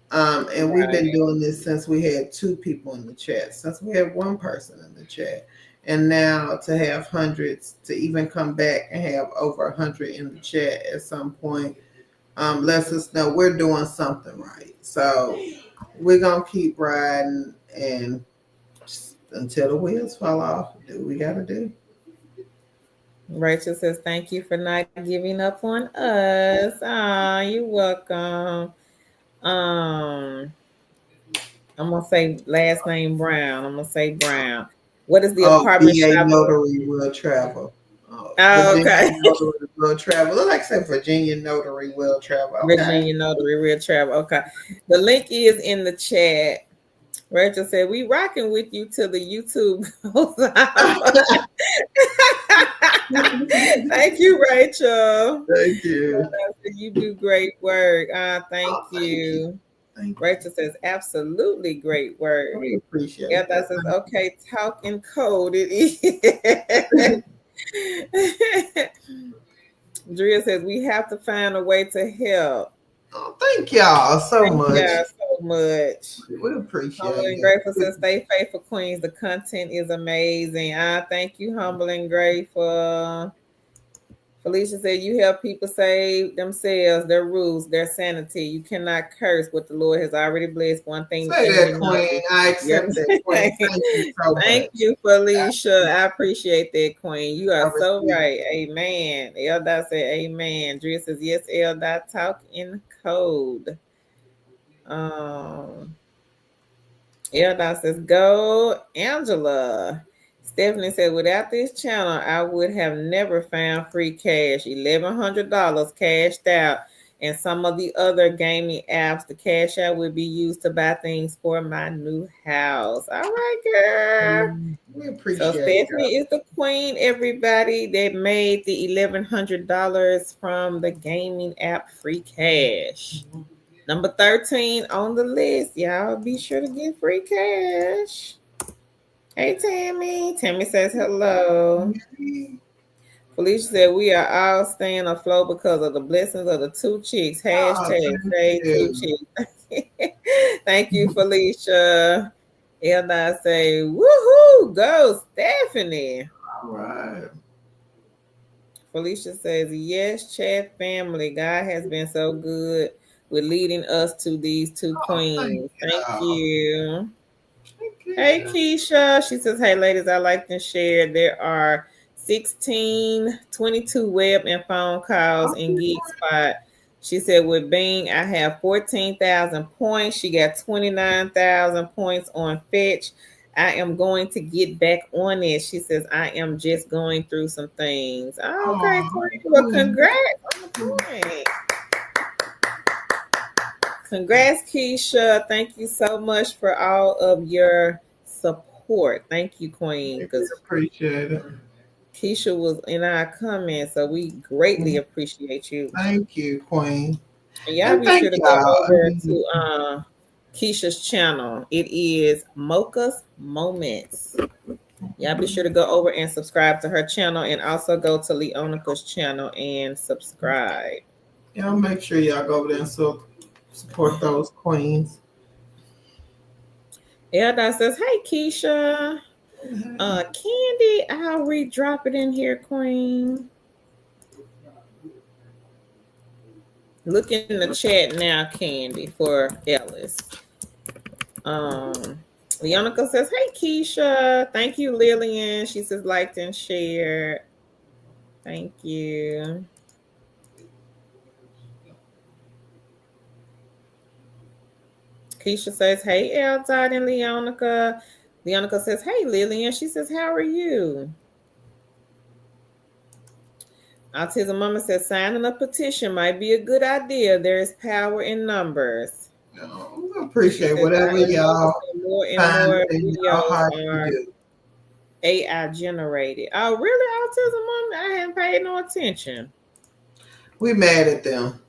And we've been
Right.
doing this since we had two people in the chat, since we had one person in the chat. And now to have hundreds, to even come back and have over 100 in the chat at some point, lets us know we're doing something right. So we're going to keep riding and until the wheels fall off, do what we got to do.
Rachel says, thank you for not giving up on us. You're welcome. Um, I'm gonna say last name Brown. I'm gonna say Brown. What is the
Oh,
apartment
VA
shop?
Notary will travel. Oh,
Oh,
Virginia
okay.
Notary will travel. Look like I said, Virginia Notary will travel. Okay.
Virginia Notary Real Travel. Okay. The link is in the chat. Rachel said, we rocking with you till the YouTube goes out. Thank you, Rachel.
Thank you.
You do great work. Thank
Oh, thank you.
you.
Thank you.
Rachel says, absolutely great work.
We appreciate
Elda
that.
says, okay, talking code it is. Drea says, we have to find a way to help.
Oh, thank y'all so
Thank
much.
y'all so much.
We appreciate
Humble and
it.
Grateful says, stay faithful, Queens. The content is amazing. Thank you, Humble and Grateful. Felicia said, you help people save themselves, their rules, their sanity. You cannot curse what the Lord has already blessed. One thing
Say
and
that,
you know.
Queen. I
Yep.
accept that, Queen. Thank you so
Thank
much.
you, Felicia. I appreciate that, Queen. You
I
are so
receive
right. Amen. Elda said, Amen. Drea says, yes, Elda, talk in code. Um, Elda says, go, Angela. Stephanie said, without this channel, I would have never found free cash. $1,100 cashed out. And some of the other gaming apps, the cash out would be used to buy things for my new house. All right, girl.
We
So
appreciate
Stephanie is the queen, everybody, that made the $1,100 from the gaming app Free Cash. Number 13 on the list. Y'all be sure to get free cash. Hey, Tammy. Tammy says hello.
you.
Felicia said we are all staying afloat because of the blessings of the two chicks.
Oh,
Hashtag
thank
say two
you.
chicks. Thank you, Felicia. Elda say, woohoo, go Stephanie.
All right.
Felicia says, yes, chat family. God has been so good with leading us to these two
Oh, thank
queens. Thank
y'all.
you.
Thank
Hey,
you.
Keisha. She says, hey, ladies, I like to share. There are 1622 web and phone calls in
Oh,
Geek Spot. She said, with Bing, I have 14,000 points. She got 29,000 points on Fetch. I am going to get back on it. She says, I am just going through some things. Oh, okay,
oh,
Queen. Well, congrats on the point. Congrats, Keisha. Thank you so much for all of your support. Thank you, Queen,
we
because
appreciate it.
Keisha was in our comments, so we greatly appreciate you.
Thank you, Queen.
And y'all
And
be sure
thank
to go
y'all. I
over
mean,
to Keisha's channel. It is Mocha's Moments. Y'all be sure to go over and subscribe to her channel, and also go to Leonica's channel and subscribe.
y'all make sure y'all go over there and support those queens.
Elda says, "Hey, Keisha." Candy, I'll re-drop it in here, Queen. Look in the chat now, Candy, for Ellis. Um, Leonica says, hey, Keisha. Thank you, Lillian. She says, liked and shared. Thank you. Keisha says, hey, Eldad and Leonica. Leonica says, hey, Lillian. She says, how are you? Autism Mama says, signing a petition might be a good idea. There is power in numbers.
I
She
appreciate
says, I
whatever
am
y'all
noticing more and
find
more
in y'all
videos
heart to
are
do.
AI generated. Oh, really, Autism Mama? I hadn't paid no attention.
We mad at them.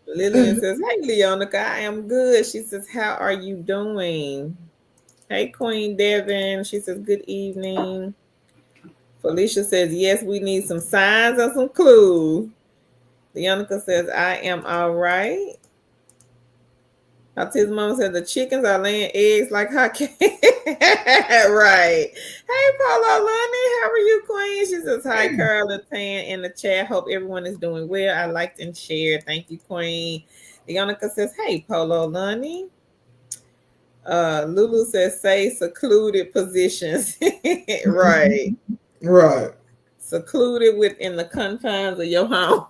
Lillian says, hey, Leonica, I am good. She says, how are you doing? Hey, Queen Devin. She says, good evening. Felicia says, yes, we need some signs and some clues. Leonica says, I am all right. Autism Mama said, the chickens are laying eggs like hotcakes. Right. Hey, Paula Lundy, how are you, Queen? She says, hi, Carl and Tan in the chat. Hope everyone is doing well. I liked and shared. Thank you, Queen. Leonica says, hey, Polo Lundy. Lulu says, say secluded positions. Right.
Right.
Secluded within the confines of your home.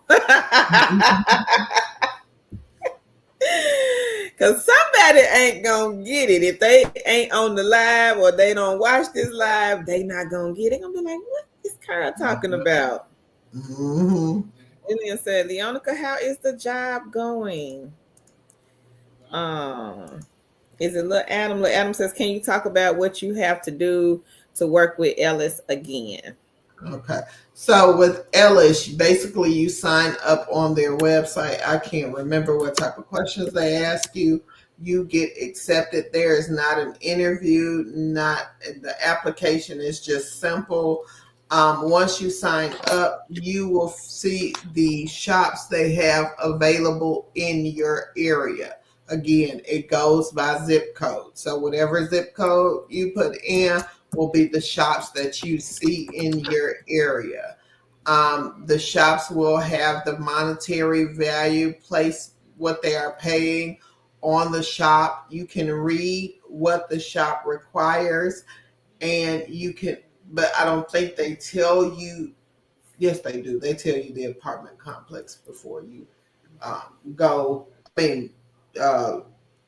Cause somebody ain't gonna get it. If they ain't on the live or they don't watch this live, they not gonna get it. Gonna be like, what is Carl talking about?
Mm-hmm.
Lillian said, Leonica, how is the job going? Is it little Adam? Little Adam says, can you talk about what you have to do to work with Ellis again?
Okay. So with Ellis, basically you sign up on their website. I can't remember what type of questions they ask you. You get accepted. There is not an interview, not the application is just simple. Once you sign up, you will see the shops they have available in your area. Again, it goes by zip code. So whatever zip code you put in will be the shops that you see in your area. The shops will have the monetary value, place what they are paying on the shop. You can read what the shop requires, and you can, but I don't think they tell you. Yes, they do. They tell you the apartment complex before you go. I mean, uh,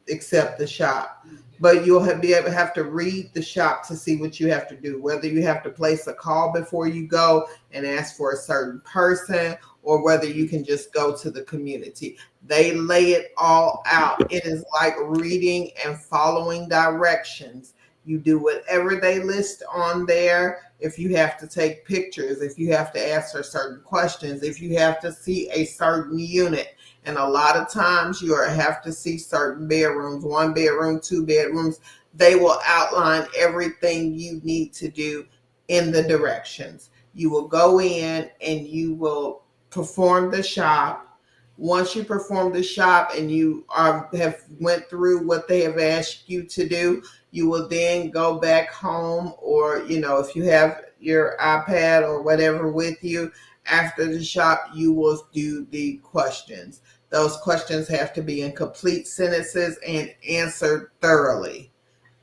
accept the shop. But you'll be able to have to read the shop to see what you have to do, whether you have to place a call before you go and ask for a certain person, or whether you can just go to the community. They lay it all out. It is like reading and following directions. You do whatever they list on there. If you have to take pictures, if you have to answer certain questions, if you have to see a certain unit, and a lot of times you have to see certain bedrooms, one bedroom, two bedrooms. They will outline everything you need to do in the directions. You will go in and you will perform the shop. Once you perform the shop and you have went through what they have asked you to do, you will then go back home, or if you have your iPad or whatever with you, after the shop you will do the questions. Those questions have to be in complete sentences and answered thoroughly.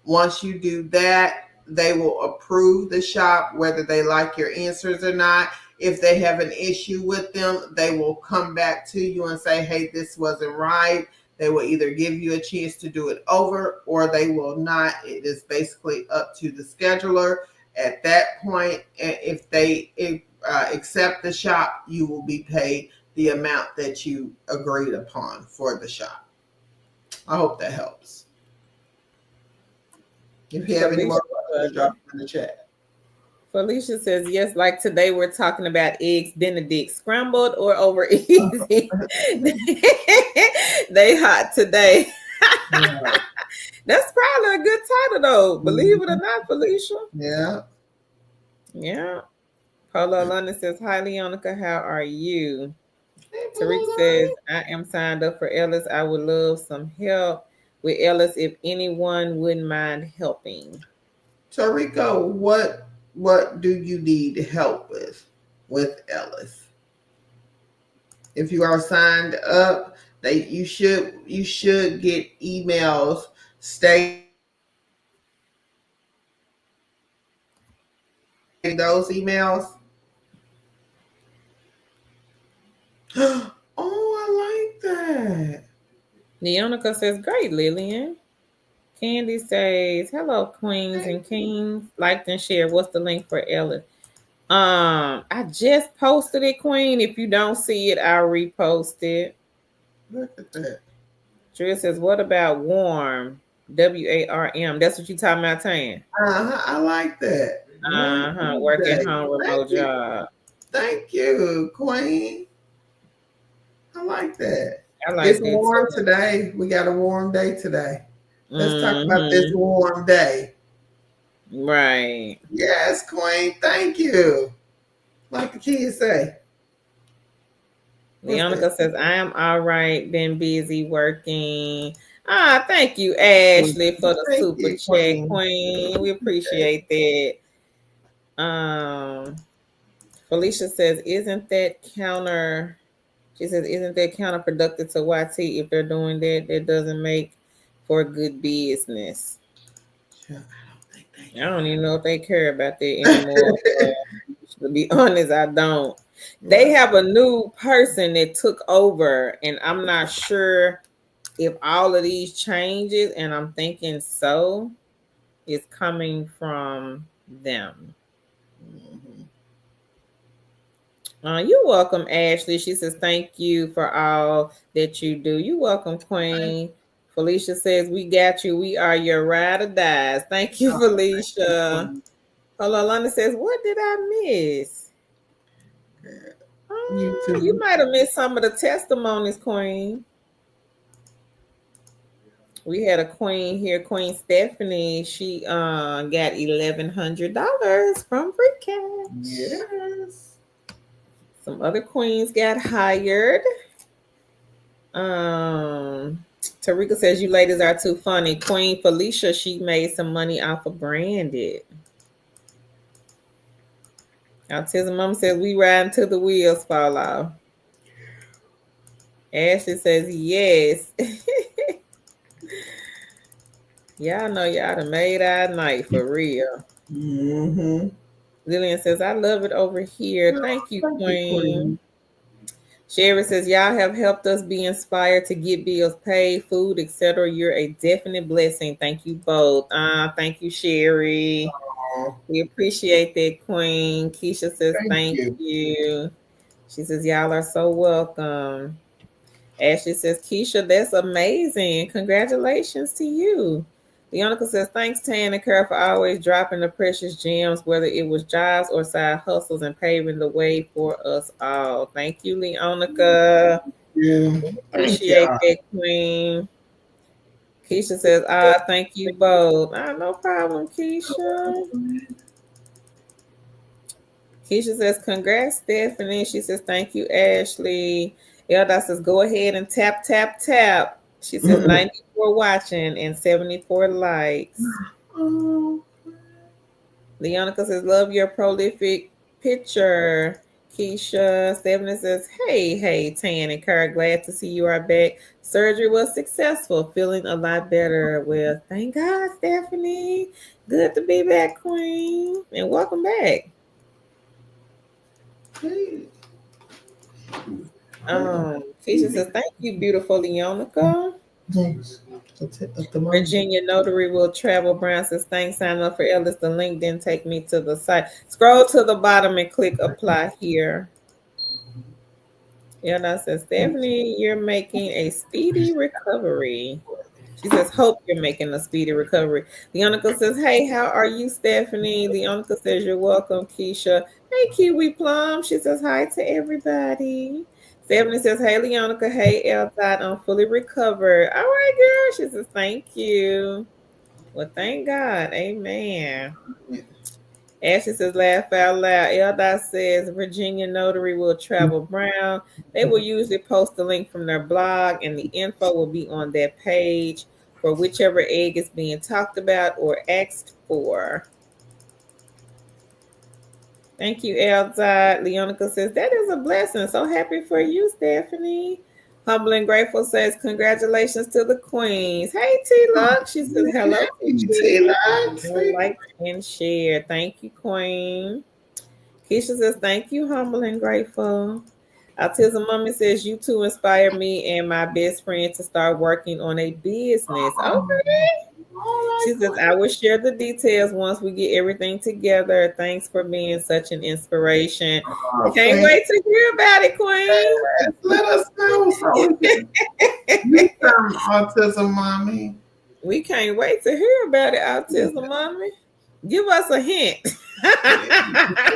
Once you do that, they will approve the shop, whether they like your answers or not. If they have an issue with them, they will come back to you and say, hey, this wasn't right. They will either give you a chance to do it over or they will not. It is basically up to the scheduler. At that point, if they accept the shop, you will be paid the amount that you agreed upon for the shop. I hope that helps. If you have any more questions, drop them in the chat.
Felicia says, yes, like today we're talking about eggs Benedict, scrambled or over easy. They hot today.
Yeah.
That's probably a good title though. Believe it or not, Felicia.
Yeah.
Yeah. Polo London says, hi Leonica, how are you?
Hey,
Tariq says, I am signed up for Ellis. I would love some help with Ellis if anyone wouldn't mind helping.
Tarico, what do you need help with Ellis? If you are signed up, you should get emails stating those emails. Oh, I like that.
Leonica says, great, Lillian. Candy says, hello, queens and kings. Liked and share. What's the link for Ellis? I just posted it, Queen. If you don't see it, I'll repost it.
Look at that.
Drea says, what about warm? WARM. That's what you talking about, Tan?
I like that.
Work at home, remote job.
Thank you, Queen. I like that.
I like
It's
that
warm
too.
today. We got a warm day today. Let's talk about this warm day.
Right.
Yes, Queen. Thank you. Like the kids say.
Leonica says, I am all right. Been busy working. Thank you, Ashley, for the super chat, Queen. We appreciate that. Felicia says, isn't that counter? She says, isn't that counterproductive to YT if they're doing that? That doesn't make for good business. I don't even know if they care about that anymore. To be honest, I don't. They have a new person that took over, and I'm not sure if all of these changes, and I'm thinking so, is coming from them. You're welcome, Ashley. She says, thank you for all that you do. You're welcome, Queen. Felicia says, we got you. We are your ride or dies. Thank you, Felicia. Hello, London says, what did I miss? You might have missed some of the testimonies, Queen. We had a queen here, Queen Stephanie. She got $1,100 from Free Cash.
Yes.
Some other queens got hired. Tarika says, you ladies are too funny. Queen Felicia, she made some money off of Branded. Autism Mom says, we ride until the wheels fall off. Ashley says, yes. Y'all know y'all done made our night for real. Lillian says, I love it over here. Thank you, Queen. Sherry says, y'all have helped us be inspired to get bills paid, food, etc. You're a definite blessing. Thank you both. Thank you, Sherry. We appreciate that, Queen. Keisha says, thank you. She says, y'all are so welcome. Ashley says, Keisha, that's amazing. Congratulations to you. Leonica says, thanks, Tan and Carol, for always dropping the precious gems, whether it was jobs or side hustles, and paving the way for us all. Thank you, Leonica.
Yeah.
Appreciate that, Queen. Keisha says, thank you both. No problem, Keisha. Keisha says, congrats, Stephanie. She says, thank you, Ashley. Elda says, go ahead and tap, tap, tap. She says 94 watching and 74 likes.
Oh,
Leonica says, love your prolific picture. Keisha Stephanie says, hey, Tan and Kara, glad to see you are back. Surgery was successful, feeling a lot better. Well, thank God, Stephanie. Good to be back, Queen. And welcome back.
hey.
Keisha says, thank you, beautiful Leonica.
Thanks. At the moment.
Virginia Notary will travel. Brown says, thanks, sign up for Ellis. The link didn't take me to the site. Scroll to the bottom and click apply here. Yada says, Stephanie, you're making a speedy recovery. She says, hope you're making a speedy recovery. Leonica says, hey, how are you, Stephanie? Leonica says, you're welcome, Keisha. Hey, Kiwi Plum. She says, hi to everybody. Stephanie says, hey, Leonica. Hey, Elzad. I'm fully recovered. All right, girl. She says, thank you. Well, thank God. Amen. Ashley says, laugh out loud. Eldot says, Virginia Notary will travel Brown. They will usually post the link from their blog, and the info will be on that page for whichever egg is being talked about or asked for. Thank you, Eldot. Leonica says, that is a blessing. So happy for you, Stephanie. Humble and Grateful says, congratulations to the queens. Hey, T-Luck. She says, hello, T-Luck. Like and share. Thank you, Queen. Keisha says, thank you, humble and grateful. Autism Mommy says, you two inspire me and my best friend to start working on a business. Okay. She says, I will share the details once we get everything together. Thanks for being such an inspiration. Can't wait to hear about it, Queen.
Let us know so we can do some Autism Mommy.
We can't wait to hear about it, Autism Mommy. Give us a hint.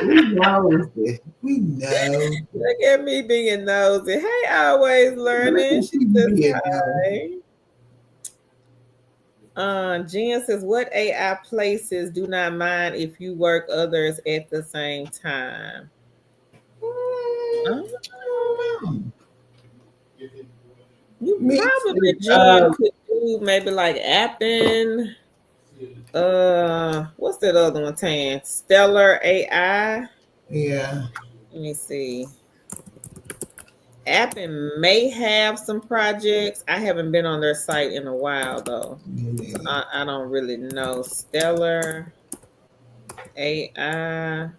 We know it. We know.
Look at me being nosy. Hey, always learning. She says hi. Jen says, what AI places do not mind if you work others at the same time? You probably, Jen, could do maybe like Appen. What's that other one, Tan? Stellar AI.
Yeah.
Let me see. Appen may have some projects. I haven't been on their site in a while though. So I don't really know. Stellar AI.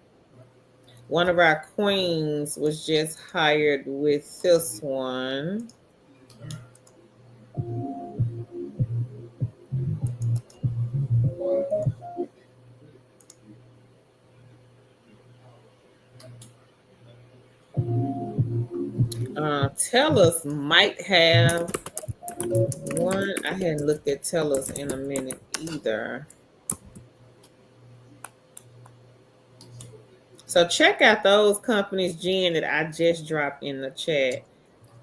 One of our queens was just hired with this one. Tellus might have one. I hadn't looked at Tellus in a minute either. So check out those companies, Jen, that I just dropped in the chat.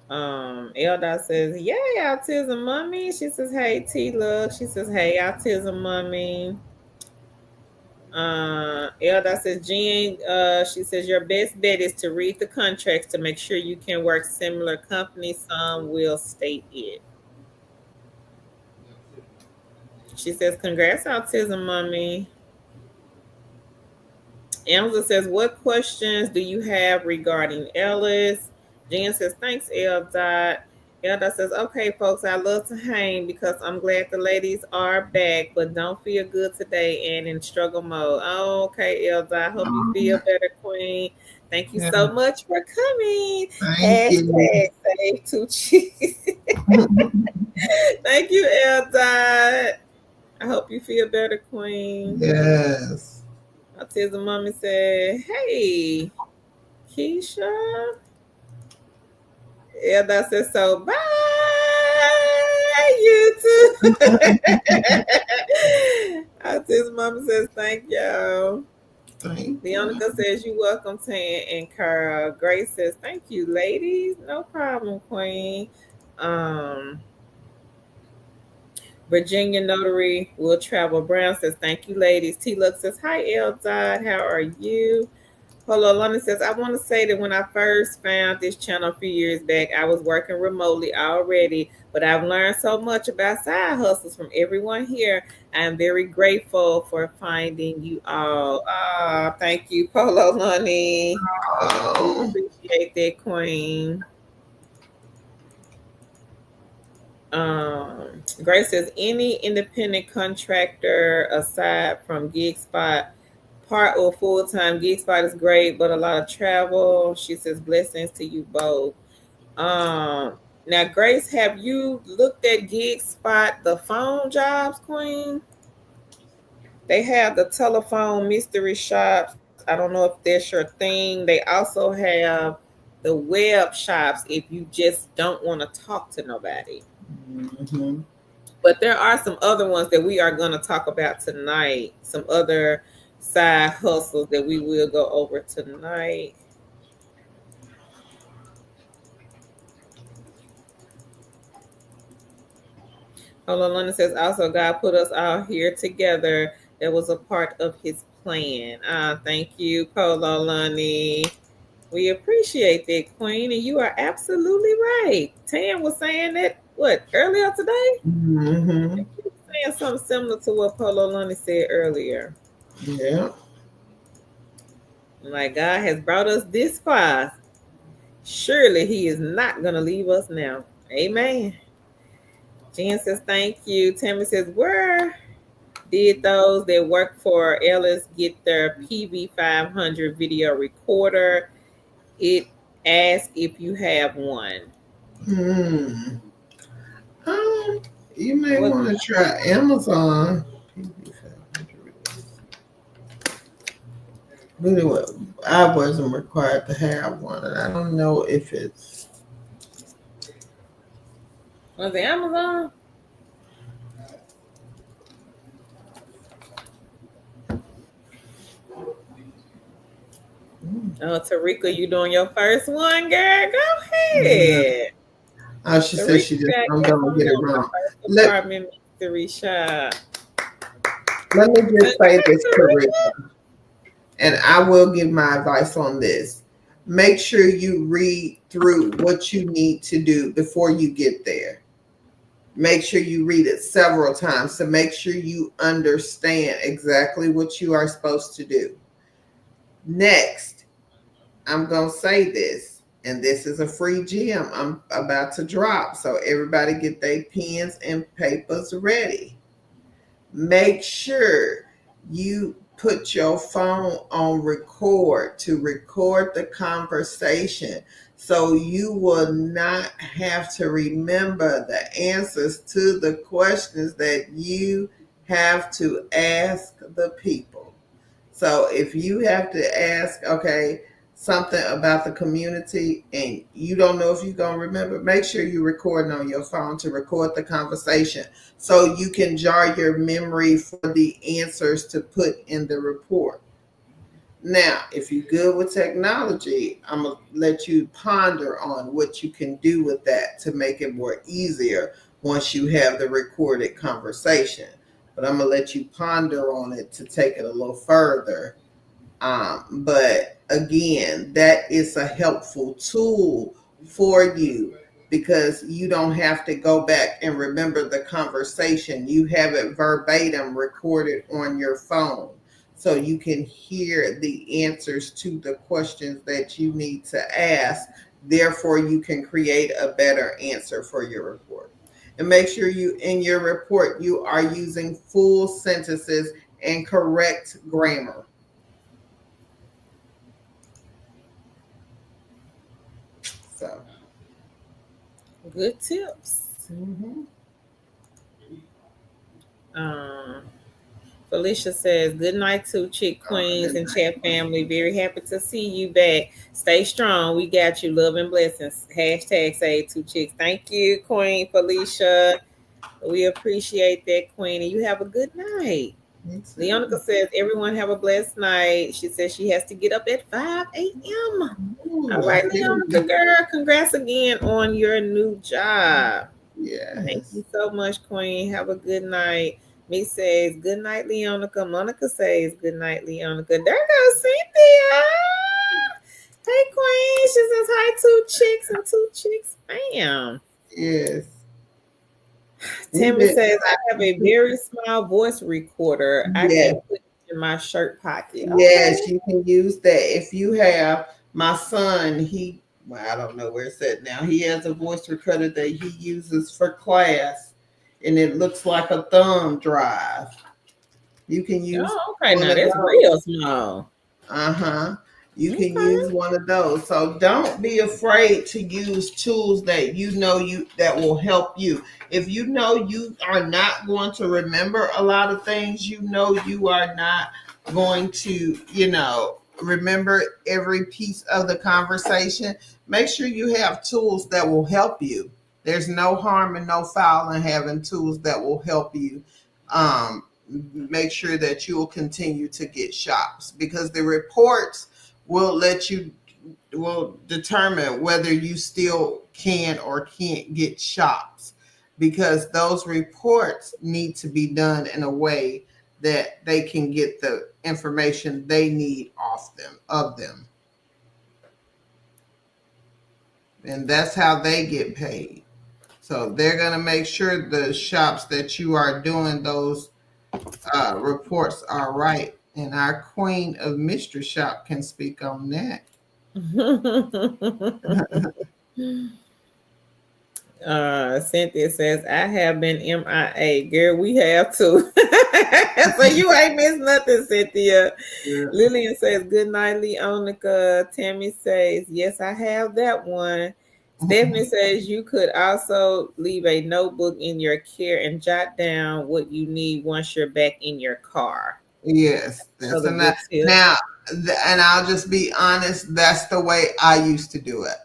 Elda says, yay, Autism Mommy. She says, hey, T-Lug. She says, hey, Autism Mommy. Elda says, Jen, she says, your best bet is to read the contracts to make sure you can work similar companies. Some will state it. She says, congrats, Autism Mommy. Angela says, what questions do you have regarding Ellis? Jen says, thanks, Elda. Elda says, okay, folks, I love to hang because I'm glad the ladies are back, but don't feel good today and in struggle mode. Oh, okay, Elda. I hope you feel better, Queen. Thank you so much for coming. Hashtag save two cheese. Thank you, Elda. I hope you feel better, Queen.
Yes.
Autism Mommy said, hey, Keisha. Yeah, that says so. Bye, you too. Autism Mommy says, thank y'all. Leonica says, you welcome, Tan and Carl. Grace says, thank you, ladies. No problem, Queen. Virginia Notary will travel. Brown says, thank you, ladies. T-Lux says, hi, Eldad. How are you? Polo London says, I want to say that when I first found this channel a few years back, I was working remotely already, but I've learned so much about side hustles from everyone here. I'm very grateful for finding you all. Ah, thank you, Polo London. We
Oh.
appreciate that, Queen. Grace says, any independent contractor aside from Gig Spot, part or full time, Gig Spot is great, but a lot of travel. She says, blessings to you both. Now, Grace, have you looked at Gig Spot, the phone jobs, Queen? They have the telephone mystery shops. I don't know if that's your thing. They also have the web shops if you just don't want to talk to nobody.
Mm-hmm.
But there are some other ones that we are going to talk about tonight. Some other side hustles that we will go over tonight. Hold London says, also, God put us all here together. That was a part of his plan. Thank you, Polo Lunny. We appreciate that, Queen. And you are absolutely right. Tam was saying that, what, earlier today?
Mm-hmm.
She was saying something similar to what Polo Lunny said earlier.
Yeah.
Like, God has brought us this far. Surely he is not going to leave us now. Amen. Jen says, thank you. Tammy says, where did those that work for Ellis get their PV500 video recorder? It asks if you have one.
Hmm. Um, you may
Was
want to try Amazon. Really, I wasn't required to have one, and I don't know if it's.
it Amazon? Oh, Tarika, you doing your first one, girl? Go
Yeah.
ahead.
Oh, she said
Tarika
she just.
got
I'm
yes
gonna
on
get it
doing her
wrong.
first
Let
apartment mystery shop.
Let me just say this,
Tarika.
Carissa, and I will give my advice on this. Make sure you read through what you need to do before you get there. Make sure you read it several times to make sure you understand exactly what you are supposed to do. Next, I'm going to say this, and this is a free gem I'm about to drop. So, everybody get their pens and papers ready. Make sure you put your phone on record to record the conversation so you will not have to remember the answers to the questions that you have to ask the people. So if you have to ask, okay, something about the community and you don't know if you're going to remember, make sure you're recording on your phone to record the conversation so you can jar your memory for the answers to put in the report. Now, if you're good with technology, I'm going to let you ponder on what you can do with that to make it more easier once you have the recorded conversation. But I'm going to let you ponder on it to take it a little further. But again, that is a helpful tool for you because you don't have to go back and remember the conversation. You have it verbatim recorded on your phone so you can hear the answers to the questions that you need to ask. Therefore, you can create a better answer for your report. And make sure you, in your report, you are using full sentences and correct grammar. So,
Good tips.
mm-hmm.
Um, Felicia says, good night to Chick Queens and Chat family. Very happy to see you back. Stay strong. We got you. Love and blessings. Hashtag say two chicks. Thank you, Queen Felicia. We appreciate that, Queen. And you have a good night. Leonica says, everyone have a blessed night. She says she has to get up at 5 a.m. All right, Leonica, girl. Congrats again on your new job. Thank
Yes.
you so much, Queen. Have a good night. Me says, good night, Leonica. Monica says, good night, Leonica. There goes Cynthia. Hi, 2 chicks and 2 chicks. Bam.
Yes.
Tammy says, I have a very small voice recorder. I
Yes.
can put it in my shirt pocket.
Yes,
Okay.
you can use that. If you have my son, well, I don't know where it's at now. He has a voice recorder that he uses for class, and it looks like a thumb drive. You can use
Oh, okay.
one
Now
of
that's
those.
real small.
Uh-huh. You can
Okay.
use one of those. So don't be afraid to use tools that you know you that will help you. If you know you are not going to remember a lot of things, you know you are not going to, remember every piece of the conversation, make sure you have tools that will help you. There's no harm and no foul in having tools that will help you. Make sure that you will continue to get shops, because the reports will determine whether you still can or can't get shops, because those reports need to be done in a way that they can get the information they need of them, and that's how they get paid. So they're going to make sure the shops that you are doing those reports are right. And our queen of mystery shop can speak on that.
Cynthia says, I have been MIA. Girl, we have too. So you ain't missed nothing, Cynthia.
Yeah.
Lillian says, good night, Leonica. Tammy says, yes, I have that one. Stephanie says, you could also leave a notebook in your care and jot down what you need once you're back in your car.
Yes, that's
Another
enough.
good tip.
Now, and I'll just be honest, that's the way I used to do it.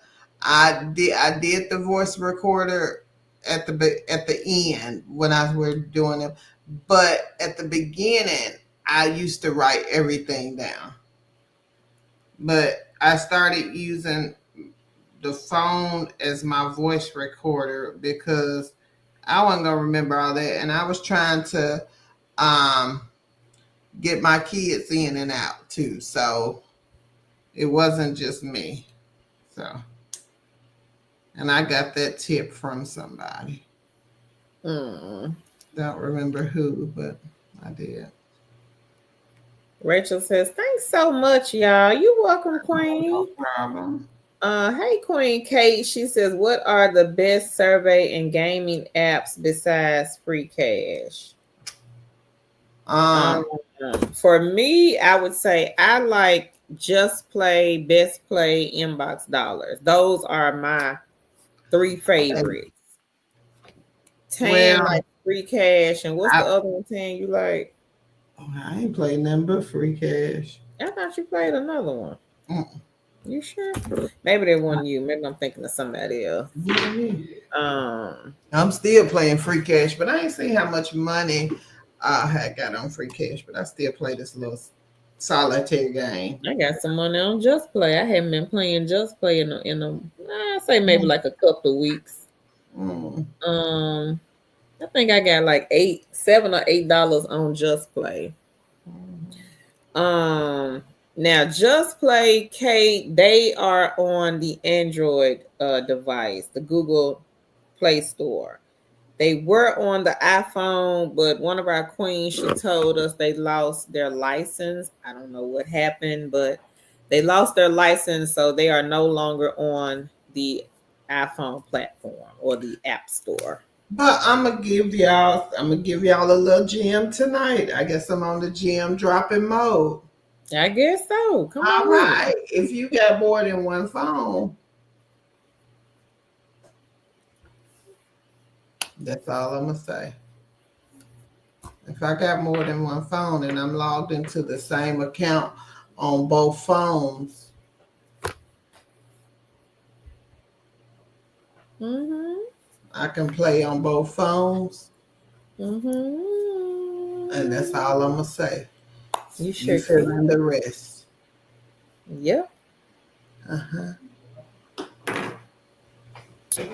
I did the voice recorder at the end when I was doing it, but at the beginning I used to write everything down. But I started using the phone as my voice recorder because I wasn't gonna remember all that, and I was trying to um get my kids in and out too. So it wasn't just me. So, and I got that tip from somebody.
Mm.
Don't remember who, but I did.
Rachel says, thanks so much, y'all. You're welcome,
No
Queen.
problem.
Hey, Queen Kate. She says, what are the best survey and gaming apps besides Free Cash?
Um,
For me, I would say I like Just Play, Best Play, Inbox Dollars. Those are my 3 favorites. Tan
well,
like Free Cash, and what's the
I,
other one? Tan you like?
I ain't played nothing but free cash.
I thought you played another one.
Mm.
You sure? Maybe they wasn't you. Maybe I'm thinking of somebody else.
I'm still playing free cash, but I ain't seen how much money I had got on free cash, but I still play this little solitaire game.
I got some money on Just Play. I haven't been playing Just Play I say maybe like a couple of weeks.
Mm.
I think I got like $7 or $8 on Just Play. Now Just Play, Kate, they are on the Android device, the Google Play Store. They were on the iPhone, but one of our queens, she told us they lost their license. I don't know what happened, but they lost their license, so they are no longer on the iPhone platform or the App Store.
But I'm gonna give y'all a little gem tonight. I guess I'm on the gem dropping mode.
I guess so. Come
All
on with it.
right. If you got more than one phone, that's all I'm gonna say. If I got more than one phone and I'm logged into the same account on both phones, I can play on both phones, and that's all I'm gonna say.
You
You
sure
fill
can.
in the rest.
Yep.
Uh-huh.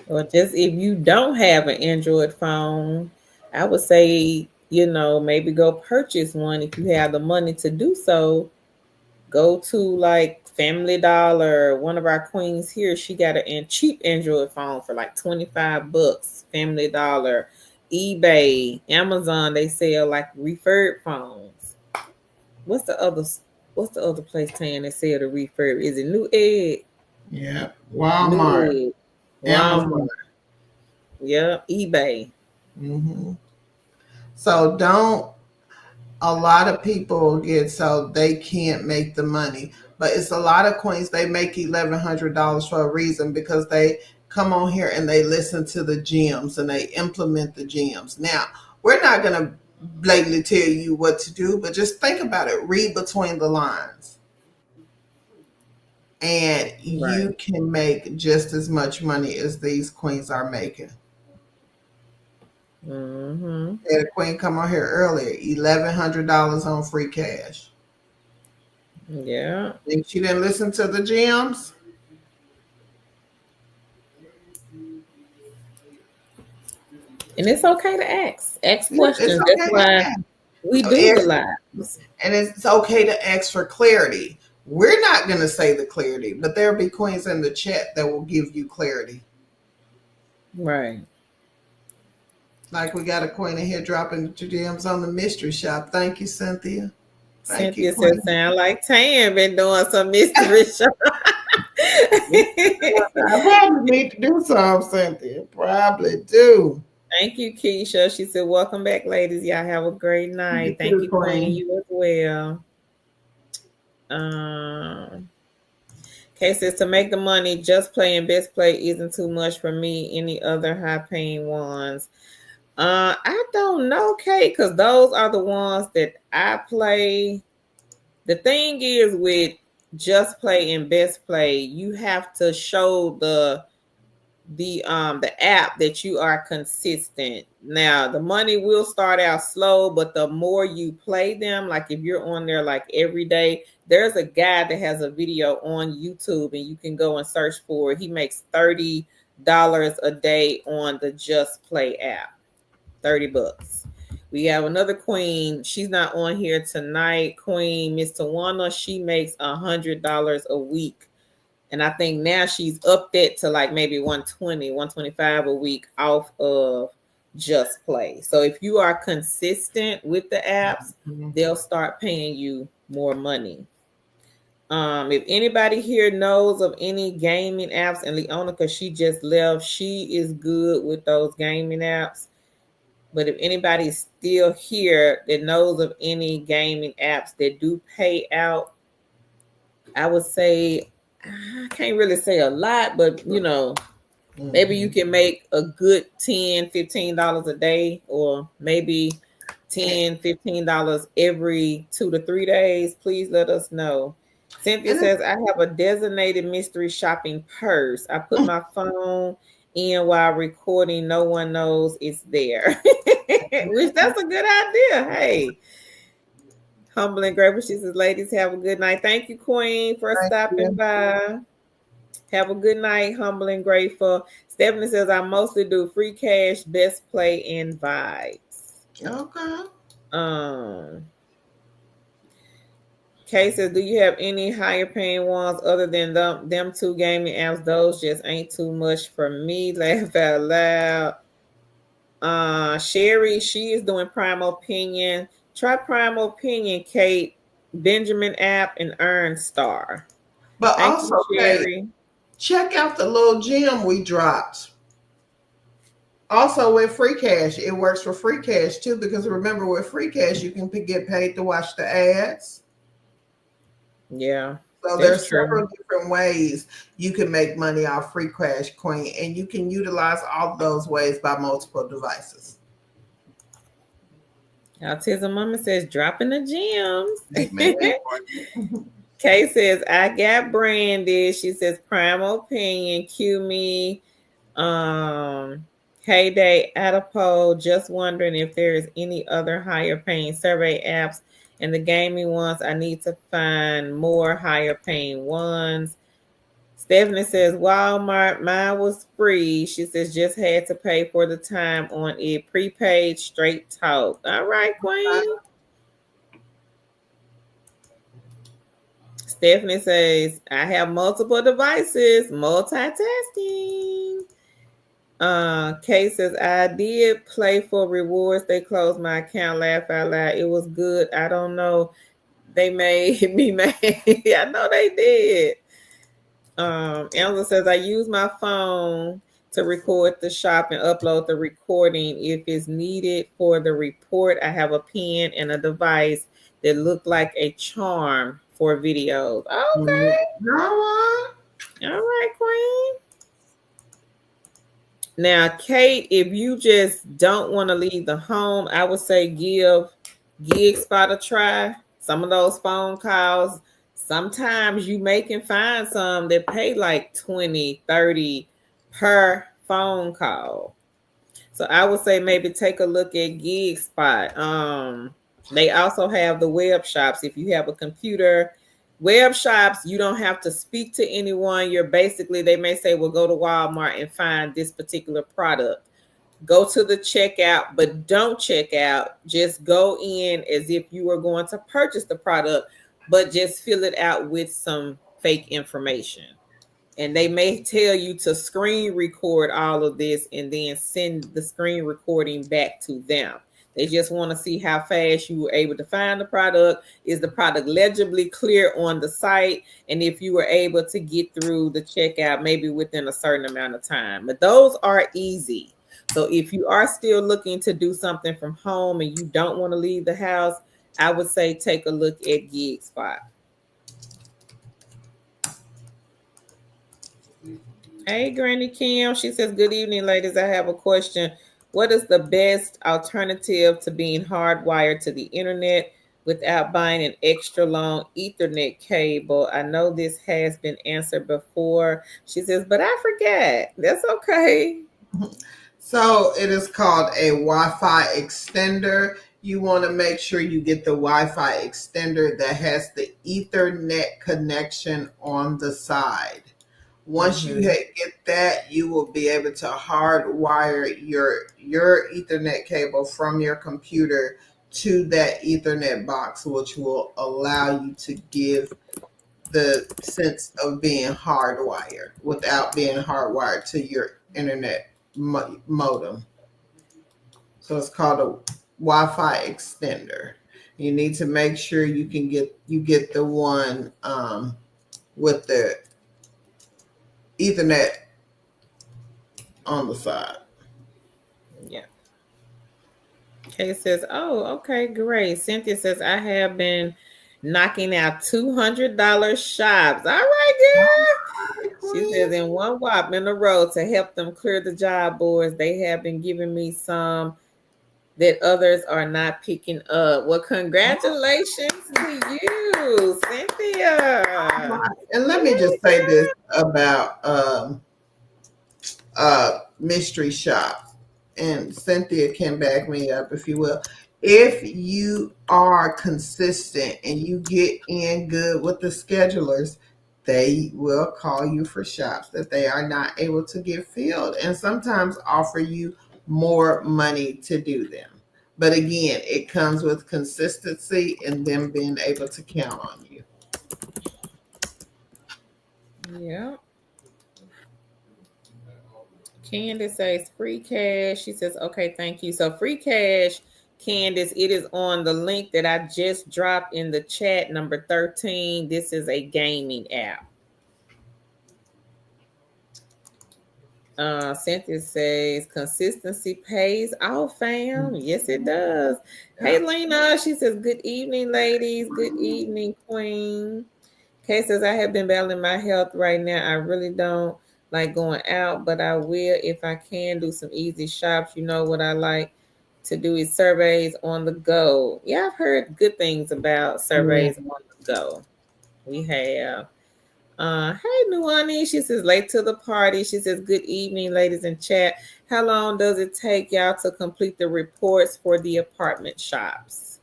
Or just if you don't have an Android phone, I would say, maybe go purchase one if you have the money to do so. Go to like Family Dollar. One of our queens here, she got a cheap Android phone for like $25. Family Dollar, eBay, Amazon. They sell like refurb phones. What's the other? What's the other place saying they sell the refurb? Is it New Egg?
Yeah.
New
Walmart,
Egg,
Amazon.
Walmart. Yeah, eBay.
Hmm. So don't, a lot of people get so they can't make the money. But it's a lot of queens, they make $1,100 for a reason, because they come on here and they listen to the gems and they implement the gems. Now, we're not going to blatantly tell you what to do, but just think about it. Read between the lines. And
Right.
you can make just as much money as these queens are making.
Mm-hmm.
We had a queen come on here earlier, $1,100 on free cash.
Yeah.
Think she didn't listen to the gems?
And it's okay to ask
It's
questions. That's
okay to
why
ask.
we do the
Ask-
lives.
and it's okay to ask for clarity. We're not going to say the clarity, but there'll be queens in the chat that will give you clarity.
Right.
Like we got a queen in here dropping the gems on the mystery shop. Thank you, Cynthia. Thank you,
Cynthia said,
queen.
sound like Tam been doing some mystery shop.
I probably need to do some, Cynthia. Probably do.
Thank you, Keisha. She said, welcome back, ladies. Y'all have a great
You
night. Thank
too,
you, Queen.
queen.
You as well. Um, Kay says, to make the money, just playing best play isn't too much for me. Any other high paying ones? I don't know, Kate, because those are the ones that I play. The thing is with just play and best play, you have to show the app that you are consistent. Now the money will start out slow, but the more you play them, like if you're on there like every day, there's a guy that has a video on YouTube and you can go and search for it. He makes $30 a day on the Just Play app. $30. We have another queen. She's not on here tonight. Queen Miss Tawana. She makes $100 a week. And I think now she's upped it to like maybe 120, 125 a week off of Just Play. So if you are consistent with the apps,
Mhm.
they'll start paying you more money. If anybody here knows of any gaming apps, and Leona, because she just left, she is good with those gaming apps. But if anybody's still here that knows of any gaming apps that do pay out, I would say I can't really say a lot, but maybe you
Mhm.
can make a good $10, $15 a day, or maybe
And,
$10, $15 every 2 to 3 days. Please let us know. Cynthia
and
says, I have a designated mystery shopping purse. I put my phone in while recording. No one knows it's there. Which that's a good idea. Hey, humble and grateful. She says, ladies, have a good night. Thank you, Queen, for
thank
stopping
you.
by. Have a good night, humble and grateful. Stephanie says, I mostly do free cash, best play, and vibes.
Okay.
Um, Kay says, do you have any higher paying ones other than them two gaming apps? Those just ain't too much for me. Laugh out loud. Sherry, she is doing Prime Opinion. Try Prime Opinion, Kate, Benjamin app, and Earn Star.
But
Thank you,
also, Kate,
Sherry.
check out the little gem we dropped. Also, with free cash, it works for free cash too, because remember, with free cash, you can get paid to watch the ads.
Yeah,
So
that's
there's
true.
several different ways you can make money off free cash, Queen, and you can utilize all those ways by multiple devices.
Autism Mama says, dropping the
Amen.
gems. Kay says, I got branded. She says, Prime Opinion, cue me. Heyday, Adipole, just wondering if there is any other higher paying survey apps and the gaming ones. I need to find more higher paying ones. Stephanie says, Walmart, mine was free. She says, just had to pay for the time on it. Prepaid, straight talk. All right, Queen. Stephanie says, I have multiple devices, multitasking. Kay says, I did play for rewards. They closed my account, laugh out loud. It was good. I don't know. They made me mad. I know they did. Angela says, I use my phone to record the shop and upload the recording if it's needed for the report. I have a pen and a device that look like a charm for videos. Okay. All right, Queen. Now, Kate, if you just don't want to leave the home, I would say give GigSpot a try. Some of those phone calls, sometimes you may can find some that pay like 20, 30 per phone call. So I would say maybe take a look at GigSpot. They also have the web shops. If you have a computer, web shops, you don't have to speak to anyone. You're basically, they may say, well, go to Walmart and find this particular product. Go to the checkout, but don't check out. Just go in as if you were going to purchase the product, but just fill it out with some fake information. And they may tell you to screen record all of this and then send the screen recording back to them. They just want to see how fast you were able to find the product. Is the product legibly clear on the site? And if you were able to get through the checkout, maybe within a certain amount of time. But those are easy. So if you are still looking to do something from home and you don't want to leave the house, I would say take a look at GigSpot. Hey, Granny Kim. She says, good evening, ladies. I have a question. What is the best alternative to being hardwired to the internet without buying an extra long Ethernet cable? I know this has been answered before. She says, but I forgot. That's okay.
So it is called a Wi-Fi extender. You want to make sure you get the Wi-Fi extender that has the Ethernet connection on the side. Once you get that, you will be able to hardwire your Ethernet cable from your computer to that Ethernet box, which will allow you to give the sense of being hardwired without being hardwired to your internet modem. So it's called a Wi-Fi extender. You need to make sure you get the one with the Ethernet on the side.
Yeah. Kay says, oh, okay, great. Cynthia says, I have been knocking out $200 shops. All right, girl. She says, in one whop in a row to help them clear the job boards. They have been giving me some that others are not picking up. Well, congratulations to you, Cynthia.
And let me just say this about mystery shop. And Cynthia can back me up if you will. If you are consistent and you get in good with the schedulers, they will call you for shops that they are not able to get filled and sometimes offer you more money to do them. But again, it comes with consistency and them being able to count on you.
Yeah. Candace says free cash. She says, okay, thank you. So free cash, Candace, it is on the link that I just dropped in the chat, number 13. This is a gaming app. Cynthia says consistency pays off, fam. Yes, it does. Hey, Lena, she says, good evening, ladies. Good evening, Queen. Kay says, I have been battling my health right now. I really don't like going out, but I will if I can do some easy shops. You know what I like to do is surveys on the go. Yeah, I've heard good things about surveys on the go. We have. Hey, Nuani. She says, late to the party. She says, good evening, ladies in chat. How long does it take y'all to complete the reports for the apartment shops?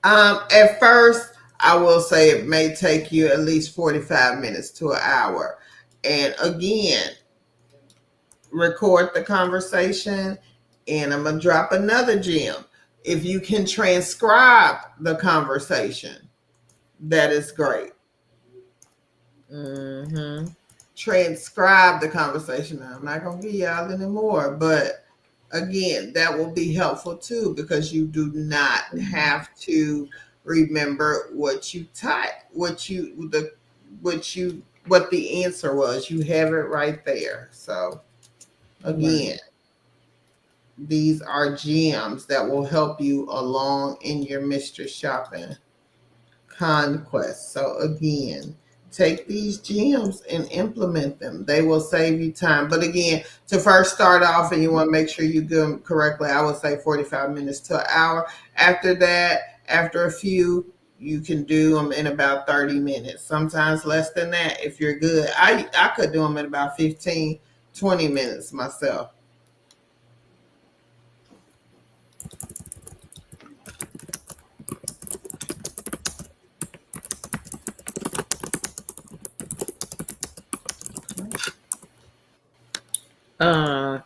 At first, I will say it may take you at least 45 minutes to an hour. And again, record the conversation, and I'm going to drop another gem. If you can transcribe the conversation, that is great.
Mm-hmm.
transcribe the conversation. Now, I'm not going to give y'all any more, but again, that will be helpful too because you do not have to remember what you typed, what the answer was. You have it right there. So again,
Right.
these are gems that will help you along in your mystery shopping conquest. So again, take these gems and implement them. They will save you time. But again, to first start off and you want to make sure you do them correctly, I would say 45 minutes to an hour. After that, after a few, you can do them in about 30 minutes, sometimes less than that if you're good. I could do them in about 15, 20 minutes myself.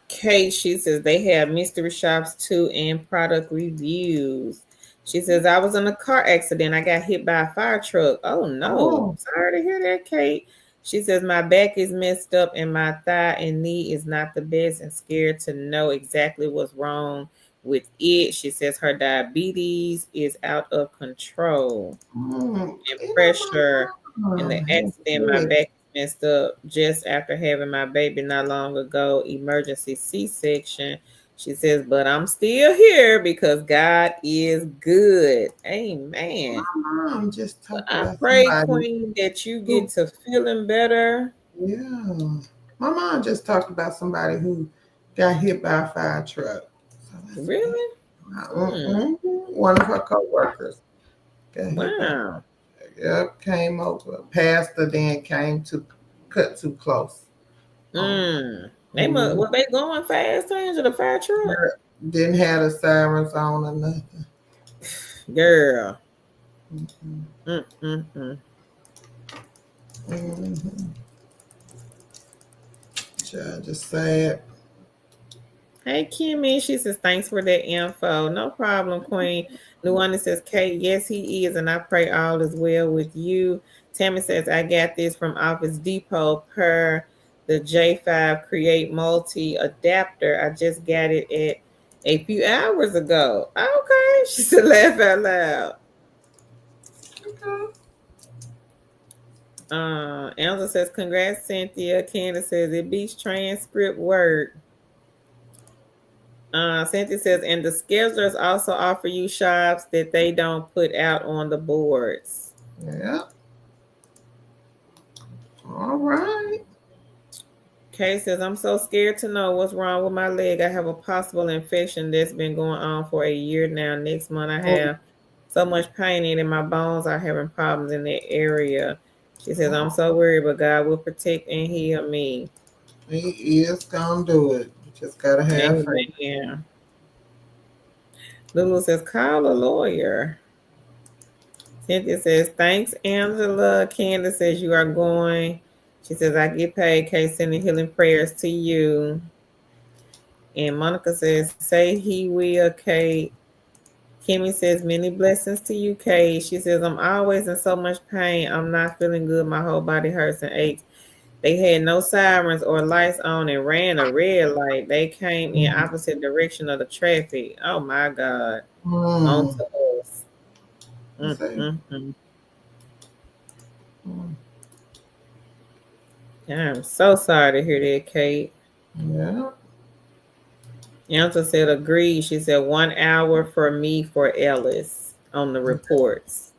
Kate, she says they have mystery shops too and product reviews. She says I was in a car accident. I got hit by a fire truck. Oh no.
Oh,
Sorry to hear that, Kate. She says my back is messed up and my thigh and knee is not the best and scared to know exactly what's wrong with it. She says her diabetes is out of control and
you know,
pressure.
my
In the
mom has
accident, my
this.
back messed up just after having my baby not long ago, emergency C-section. She says, but I'm still here because God is good.
My
Amen.
mom just
Well,
talked
I
about
pray,
somebody
Queen, that you get
who,
to feeling better.
yeah. My mom just talked about somebody who got hit by a fire truck. So that's what,
Really? Hmm.
one of her coworkers got hit by.
Wow.
Yep, came over. Pastor then came to cut too close. Um,
They must,
mhm.
were they going fast, Angela, the fire truck?
Didn't have the sirens on or nothing.
Girl.
Mhm.
Mm-mm-mm.
Mhm. Just sad.
Hey Kimmy, she says thanks for that info. No problem, Queen. Luana says, Kate, yes, he is, and I pray all is well with you. Tammy says, I got this from Office Depot per the J5 Create Multi adapter. I just got it at a few hours ago. Okay. She said, laugh out loud.
Okay.
Angela says, congrats, Cynthia. Candace says, it beats transcript work. Cynthia says, and the schedulers also offer you shops that they don't put out on the boards.
Yeah. All right.
Kay says, I'm so scared to know what's wrong with my leg. I have a possible infection that's been going on for a year now. Next month, I
Oh,
have so much pain in it. My bones are having problems in that area. She says, I'm
oh.
so worried, but God will protect and heal me.
He is gonna do it. You just gotta have faith.
Amen. Lulu says, call a lawyer. Cynthia says, thanks, Angela. Candace says, you are going. She says, I get paid. Kay sending healing prayers to you. And Monica says, say he will, Kate. Kimmy says, many blessings to you, Kate. She says, I'm always in so much pain. I'm not feeling good. My whole body hurts and aches. They had no sirens or lights on and ran a red light. They came in opposite direction of the traffic. Oh my God. On
Mm.
to us. Mm,
Say,
mm, mm.
mm.
I'm so sorry to hear that, Kate.
Yeah.
Angela said, agreed. She said, 1 hour for me for Ellis on the reports.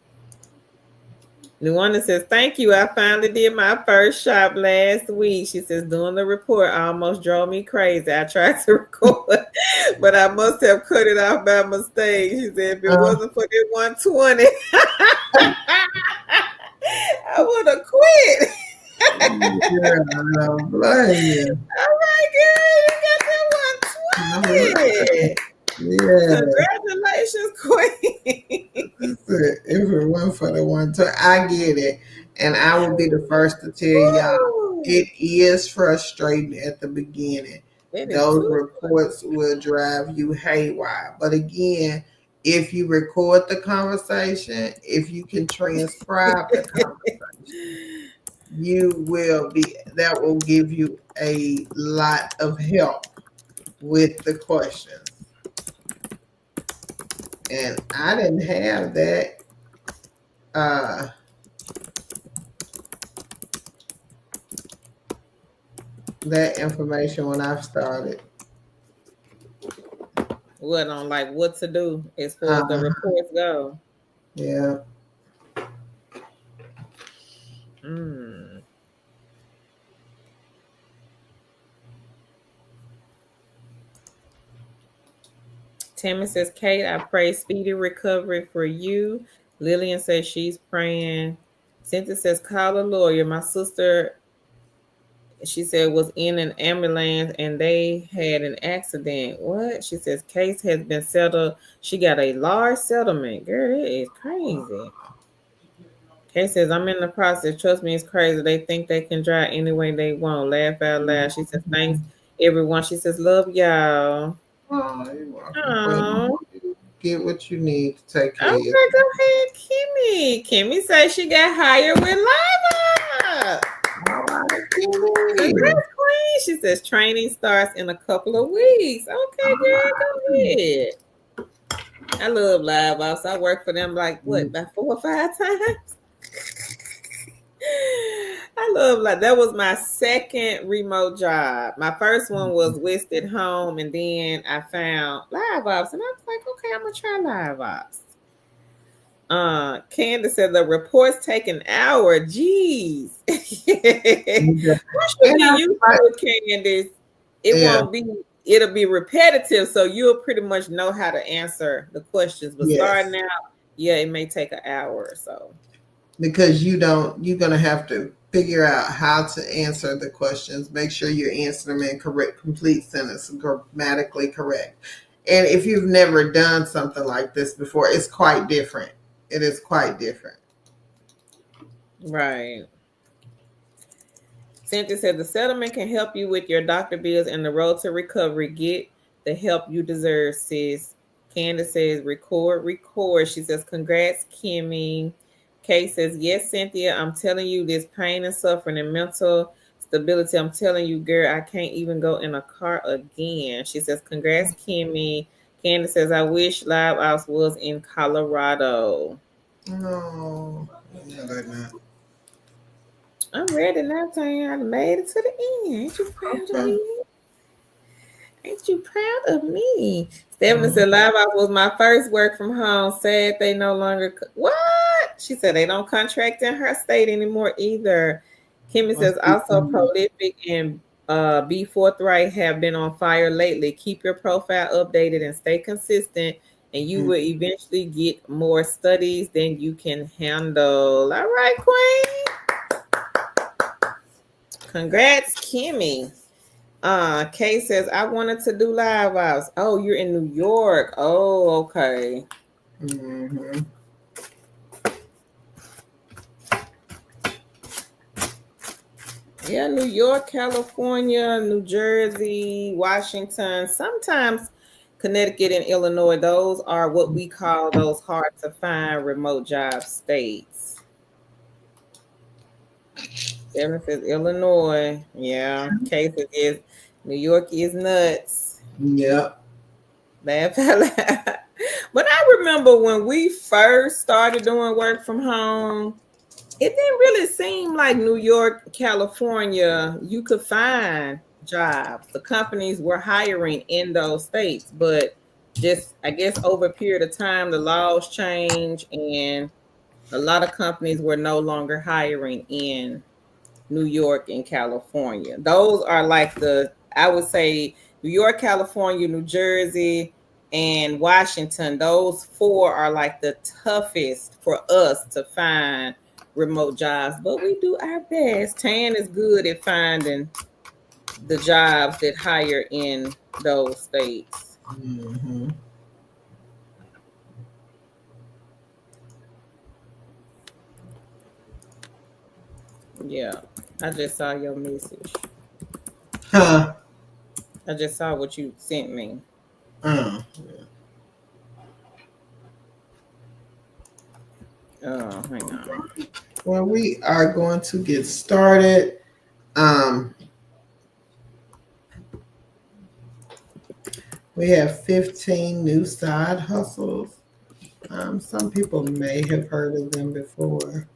Luana says, thank you. I finally did my first shop last week. She says, doing the report almost drove me crazy. I tried to record, but I must have cut it off by mistake. She said, if it
Uh,
wasn't for that 120, I would have quit.
yeah, I don't blame you.
Oh my God, you got that
All right.
120.
Yeah.
Congratulations, Queen.
If it went for the one time, I get it. And I will be the first to tell y'all
Woo.
it is frustrating at the beginning.
That is
Those
too
reports will drive you haywire. But again, if you record the conversation, if you can transcribe the conversation, that will give you a lot of help with the questions. And I didn't have uh that information when I started.
What on like what to do as far as the
Uh,
reports go?
yeah.
Mm. Tammy says, Kate, I pray speedy recovery for you. Lillian says she's praying. Cynthia says, call a lawyer. My sister, she said, was in an ambulance and they had an accident. What? She says, case has been settled. She got a large settlement. Girl, it is crazy. Kay says, I'm in the process. Trust me, it's crazy. They think they can drive any way they want. Laugh out loud. She says, thanks, everyone. She says, love y'all.
Oh, you're welcome. Well,
Oh,
get what you need to take care of
okay, go ahead, Kimmy. Kimmy says she got hired with Lava.
All right, Kimmy.
Congrats, Queen. She says training starts in a couple of weeks. Okay, girl, go ahead. I love Live Ops. I work for them like what, about 4 or 5 times? I love like that was my second remote job. My first one was Wisted Home, and then I found Live Ops, and I was like, okay, I'm gonna try Live Ops. Candace said the reports take an hour. Jeez. Once you
And
get
I,
used to it, Candace, it
yeah,
won't be it'll be repetitive, so you'll pretty much know how to answer the questions. But
yes.
starting out, yeah, it may take an hour or so.
Because you're gonna have to figure out how to answer the questions. Make sure you answer them in correct, complete sentence, grammatically correct. And if you've never done something like this before, it's quite different. It is quite different.
Right. Cynthia said the settlement can help you with your doctor bills and the road to recovery. Get the help you deserve, sis. Candace says record, record. She says, congrats, Kimmy. Kay says, yes, Cynthia, I'm telling you, this pain and suffering and mental stability. I'm telling you, girl, I can't even go in a car again. She says, congrats, Kimmy. Candace says, I wish Live House was in Colorado.
No, no, not.
I'm ready now, Tanya. I made it to the end. Ain't you proud of
Okay.
me? Ain't you proud of me? Stephanie
Mhm.
said, Live Ops was my first work from home. Sad they no longer. What? She said they don't contract in her state anymore either. Kimmy says, also prolific and be forthright have been on fire lately. Keep your profile updated and stay consistent, and you will eventually get more studies than you can handle. All right, Queen. Congrats, Kimmy. Kay says, I wanted to do Live Ops. Oh, you're in New York. Oh, okay.
Mm-hmm.
Yeah, New York, California, New Jersey, Washington, sometimes Connecticut and Illinois. Those are what we call those hard to find remote job states. Seven says Illinois. Yeah. Kay says New York is nuts.
Yep.
Laugh out loud. But I remember when we first started doing work from home, it didn't really seem like New York, California, you could find jobs. The companies were hiring in those states, but just I guess over a period of time, the laws changed and a lot of companies were no longer hiring in New York and California. Those are like I would say New York, California, New Jersey, and Washington. Those four are like the toughest for us to find remote jobs, but we do our best. Tan is good at finding the jobs that hire in those states.
Mm-hmm.
Yeah, I just saw your message.
Huh.
I just saw what you sent me.
Uh.
Oh, hang on.
Well, we are going to get started. Um, we have 15 new side hustles. Some people may have heard of them before.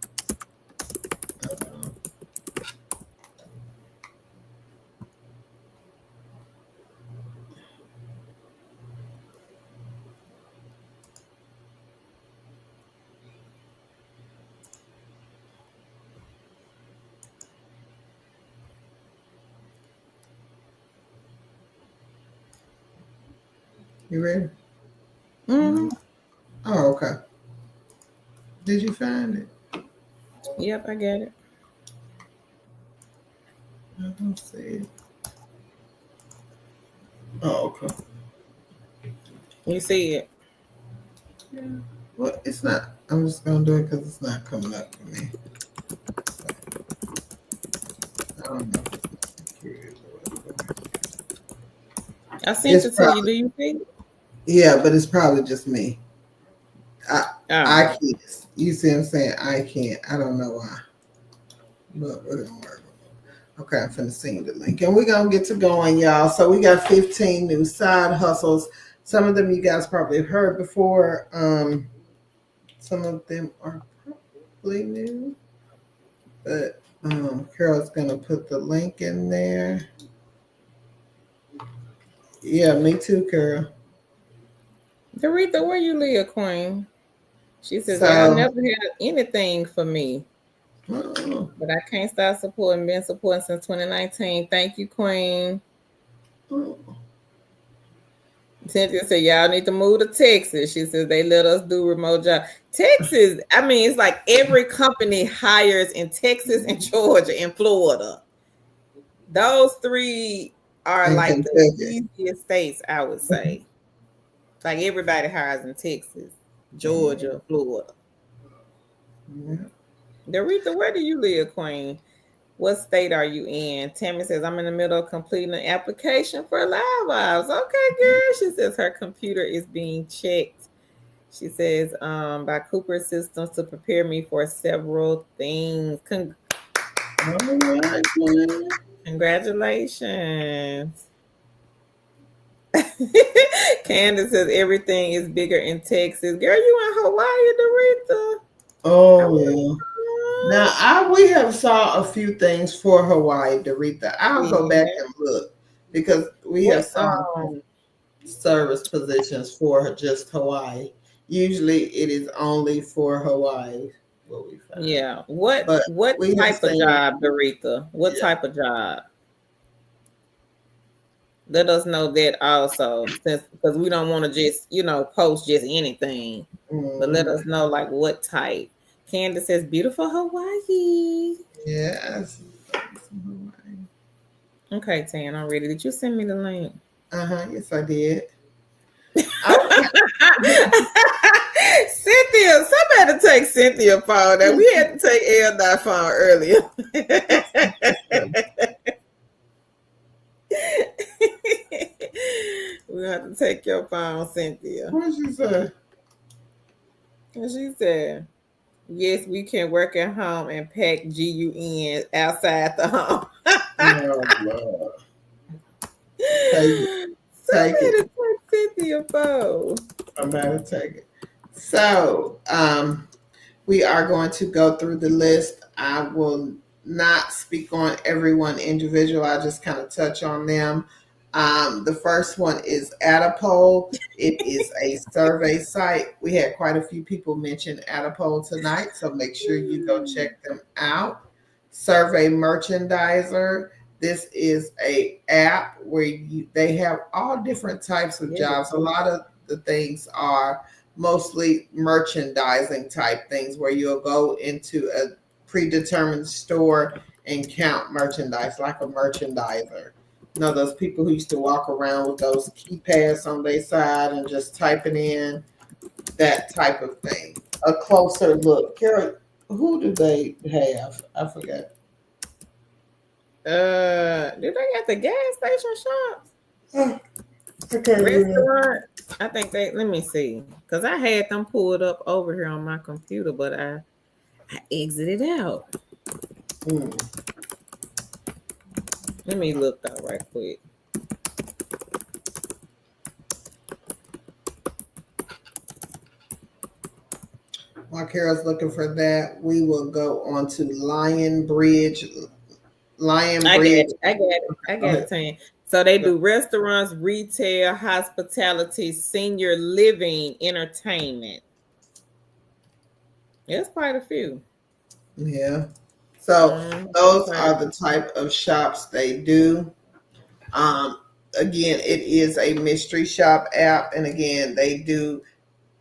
Uh, you ready?
Mm-hmm.
Oh, okay. Did you find it?
Yep, I get it.
I don't see it. Oh, okay.
You see it.
Yeah. Well, it's not. I'm just gonna do it because it's not coming up for me. So, I don't know if it's my computer or whatever.
I sent
It's
it to you.
probably
Do you see it?
yeah, but it's probably just me. I I
Oh.
can't. You see what I'm saying? I can't. I don't know why. But we're gonna work. Okay, I'm finna send you the link. And we're gonna get to going, y'all. So we got 15 new side hustles. Some of them you guys probably have heard before. Some of them are probably new. But Carol's gonna put the link in there. Yeah, me too, Carol.
Doretha, where you live, Queen? She says, y'all
So
never had anything for me.
uh,
But I can't stop supporting, been supporting since 2019. Thank you, Queen.
uh,
Cynthia said, y'all need to move to Texas. She says they let us do remote job. Texas, I mean, it's like every company hires in Texas and Georgia and Florida. Those three are
and
like the
Kentucky.
easiest states, I would say. Like everybody hires in Texas,
Uh,
Georgia, Florida.
yeah.
Doretha, where do you live, Queen? What state are you in? Tammy says, I'm in the middle of completing an application for Live Vibes. Okay, girl. She says her computer is being checked. She says, by Cooper Systems to prepare me for several things.
All right, man.
Congratulations. Candace says everything is bigger in Texas. Girl, you in Hawaii, Doretha? I
Oh
want
yeah. Now
to.
we have saw a few things for Hawaii, Doretha. I'll go back
Yeah.
and look because we have
What
saw service positions for just Hawaii. Usually it is only for Hawaii what we find.
yeah. What
But
what
we have
type of
seen
job, Doretha? What
yeah.
type of job? Let us know that also, since because we don't want to just post just anything, but let
Mm,
us know like what type. Candace says beautiful Hawaii.
yes.
Okay, Tan, I'm ready. Did you send me the link?
Uh-huh. Yes, I did. Okay.
Cynthia, somebody take Cynthia phone. That we had to take L phone earlier. We have to take your phone, Cynthia.
What did you say?
And she said, yes, we can work at home and pack GUN outside the home.
Oh Lord. Take it. Take it.
Somebody take Cynthia phone.
Somebody take it. So, we are going to go through the list. I will not speak on everyone individual. I just kind of touch on them. The first one is Adapole. It is a survey site. We had quite a few people mention Adapole tonight, so make sure you go check them out. Survey Merchandiser. This is a app where they have all different types of jobs. A lot of the things are mostly merchandising type things where you'll go into a predetermined store and count merchandise like a merchandiser. You know, those people who used to walk around with those keypads on their side and just typing in that type of thing. A closer look. Carol, who do they have? I forgot.
Do they got the gas station shops?
Oh, I can't remember.
Restaurant? I think they let me see. Because I had them pulled up over here on my computer, but I I exited out.
Mm.
Let me look though right quick.
While Carol's looking for that, we will go on to Lion Bridge. Lion
I got
Bridge.
it. I got it. I
Go
got
ahead.
it, Tan. So they do restaurants, retail, hospitality, senior living, entertainment. There's quite a few.
Yeah. So those
Quite a
are the type of shops they do. Um, Again, it is a mystery shop app, and again, they do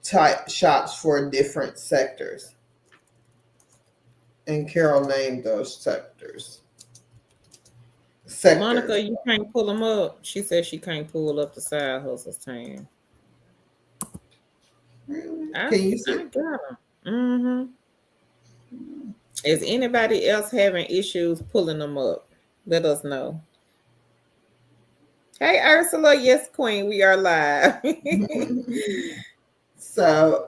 type shops for different sectors. And Carol named those sectors.
Monica,
Sectors.
you can't pull them up. She said she can't pull up the side hustles, Tan.
Really?
I
Can you see?
I got them. Is anybody else having issues pulling them up? Let us know. Hey, Ursula. Yes, Queen. We are live.
So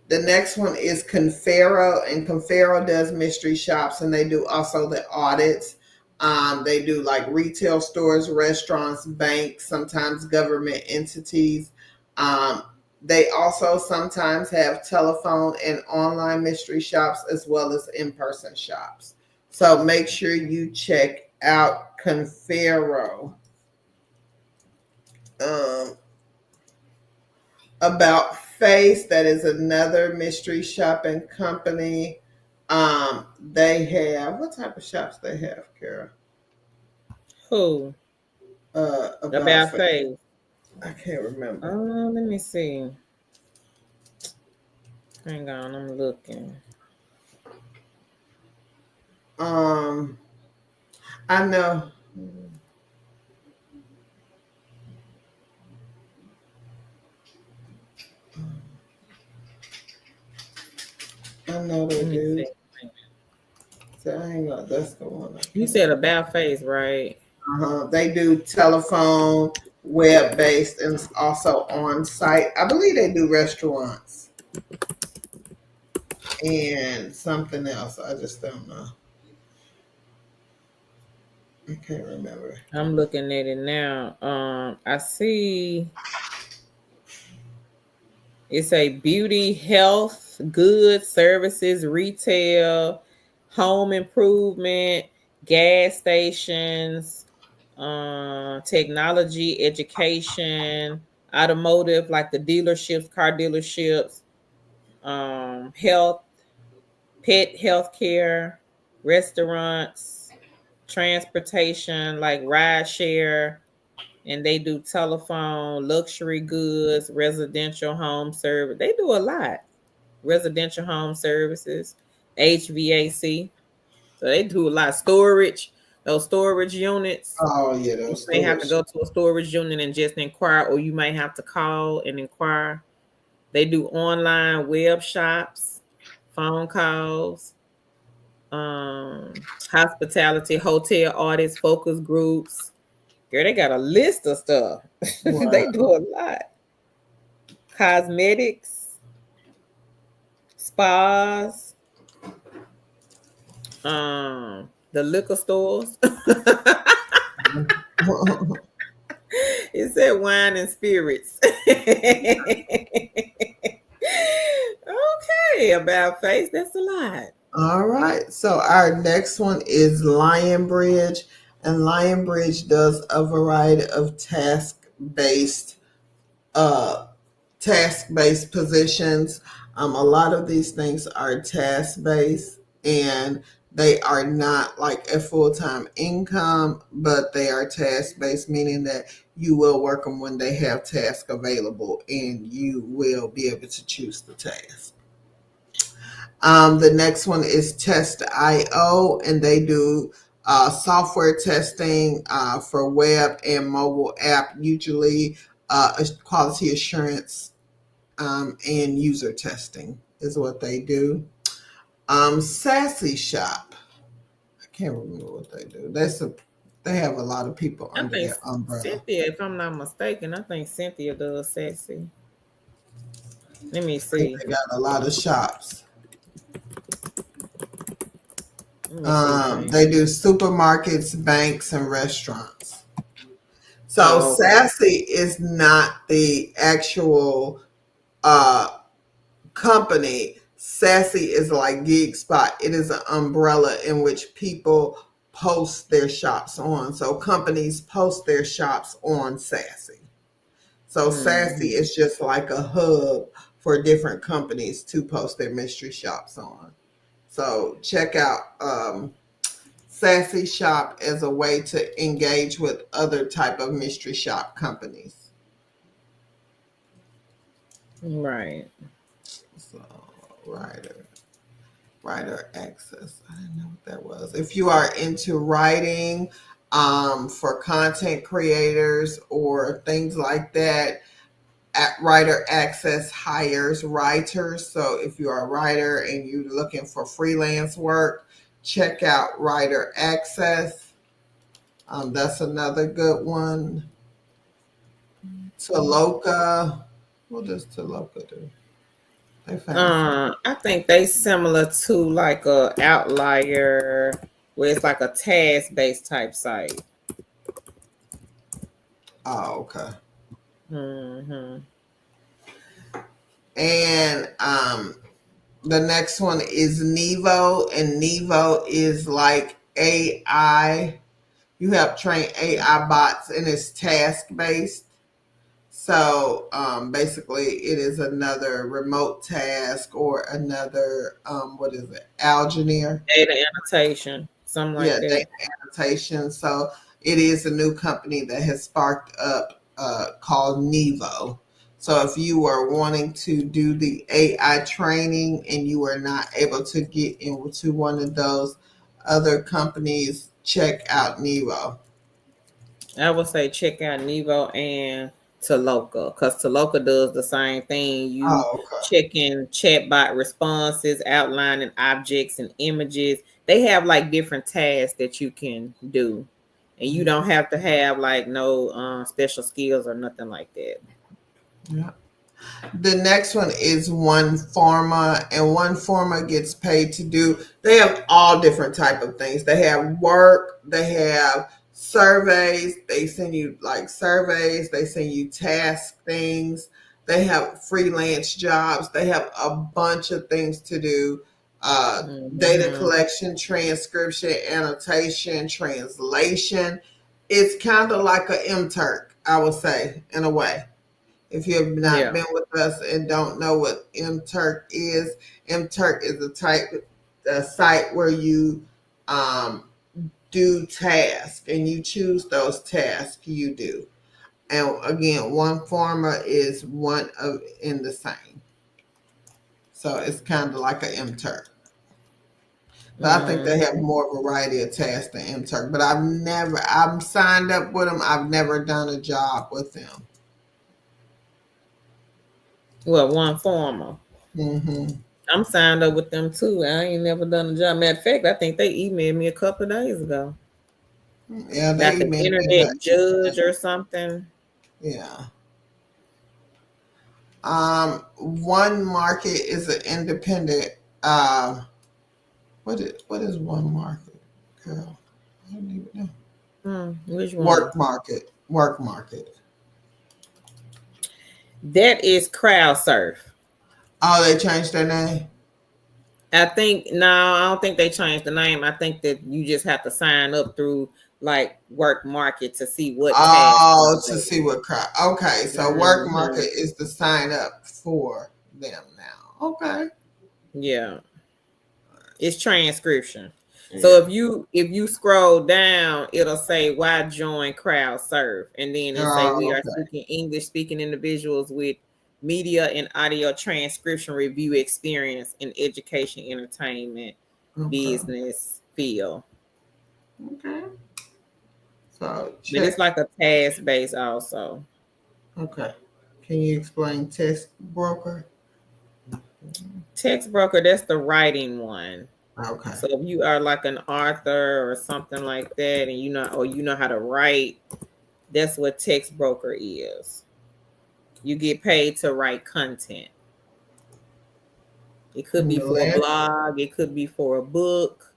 the next one is Confero, and Confero does mystery shops, and they do also the audits. They do like retail stores, restaurants, banks, sometimes government entities. Um, they also sometimes have telephone and online mystery shops as well as in person shops. So make sure you check out Confero. Um, About Face, that is another mystery shopping company. They have, what type of shops they have, Kara?
Who?
About
About
Face.
face.
I can't remember.
Let me see. Hang on, I'm looking.
Um, I know. I know they
Let me
do.
see.
So hang on, that's the one I
You
can't
said
remember.
about face, right?
They do telephone, web based, and also on site. I believe they do restaurants and something else. I just don't know. I can't remember.
I'm looking at it now. I see it's a beauty, health, goods, services, retail, home improvement, gas stations, technology, education, automotive, like the dealerships, car dealerships, health, pet healthcare, restaurants, transportation, like ride share, and they do telephone, luxury goods, residential home service. They do a lot. Residential home services, HVAC. So they do a lot. Storage, those storage units.
Oh yeah,
You
those
may have to
storage.
go to a storage unit and just inquire, or you might have to call and inquire. They do online web shops, phone calls, hospitality, hotel audits, focus groups. Girl, they got a list of stuff. They do
Wow.
a lot. Cosmetics, spas, the liquor stores. It said wine and spirits. Okay, about face. That's a lot.
All right. So our next one is Lion Bridge, and Lion Bridge does a variety of based uh task based positions. A lot of these things are task based, and they are not like a full time income, but they are task based, meaning that you will work them when they have tasks available, and you will be able to choose the task. The next one is Test.io, and they do software testing for web and mobile app, usually quality assurance and user testing is what they do. Sassy Shop, I can't remember what they do. They have a lot of people
I
under
think
their umbrella.
Cynthia, if I'm not mistaken, I think Cynthia does sexy. Let me
I think
see.
they got a lot of shops.
Let me see, Jane.
They do supermarkets, banks, and restaurants. So
Oh, okay.
Sassy is not the actual company. Sassy is like Gig Spot. It is an umbrella in which people post their shops on. So companies post their shops on Sassy. So Sassy
Mm-hmm.
is just like a hub for different companies to post their mystery shops on. So check out Sassy Shop as a way to engage with other type of mystery shop companies.
Right.
So writer access. I didn't know what that was. If you are into writing for content creators or things like that, at Writer Access hires writers. So if you're a writer and you're looking for freelance work, check out Writer Access. That's another good one. Taloka. What does Taloka do? They found some.
I think they similar to like a outlier where it's like a task based type site.
Oh, okay.
Mm-hmm.
And the next one is Nevo, and Nevo is like AI. You have trained AI bots, and it's task based. So basically, it is another remote task or another what is it? Algineer.
Data annotation, something
Yeah,
like that.
data annotation. So it is a new company that has sparked up called Nevo. So if you are wanting to do the AI training and you are not able to get into one of those other companies, check out Nevo.
I would say check out Nevo and Taloka because Taloka does the same thing. You
Oh, okay.
checking chatbot responses, outlining objects and images. They have like different tasks that you can do, and you don't have to have like no special skills or nothing like that.
Yeah. The next one is One Pharma, and One Pharma gets paid to do. They have all different type of things. They have work. They have surveys. They send you like surveys. They send you task things. They have freelance jobs. They have a bunch of things to do. Data
Mm-hmm.
collection, transcription, annotation, translation. It's kind of like a MTurk, I would say, in a way. If you have not
Yeah.
been with us and don't know what MTurk is, MTurk is a site where you um, do tasks and you choose those tasks you do. And again, One Pharma is one of in the same. So it's kind of like a MTurk. But I think they have
Mm-hmm.
more variety of tasks than MTurk. But I'm signed up with them. I've never done a job with them.
Well, one former.
Hmm.
I'm signed up with them too. I ain't never done a job. Matter of fact, I think they emailed me a couple of days ago.
Yeah,
Like
they
an
emailed me
internet judge or something.
yeah. One market is an independent. What is one market? Girl, I don't even know.
Which one?
Work market. Work market.
That is crowd surf.
Oh, they changed their name.
I think no, I don't think they changed the name. I think that you just have to sign up through like work market to see what tasks are
Oh, to see
available.
what crowd. Okay, so work
Hmm.
market is the sign up for them now. Okay.
Yeah, it's transcription. So
Yeah.
if you scroll down, it'll say why join crowd surf, and then it say we
Oh,
are
okay.
seeking English speaking individuals with media and audio transcription review experience in education, entertainment,
Okay.
business field.
Okay. So
But it's
check.
like a task base also.
Okay. Can you explain test broker?
Text broker, that's the writing one.
Okay.
So if you are like an author or something like that, and you know how to write, that's what text broker is. You get paid to write content. It could
And
be
the
for a
last
blog, it could be for a book.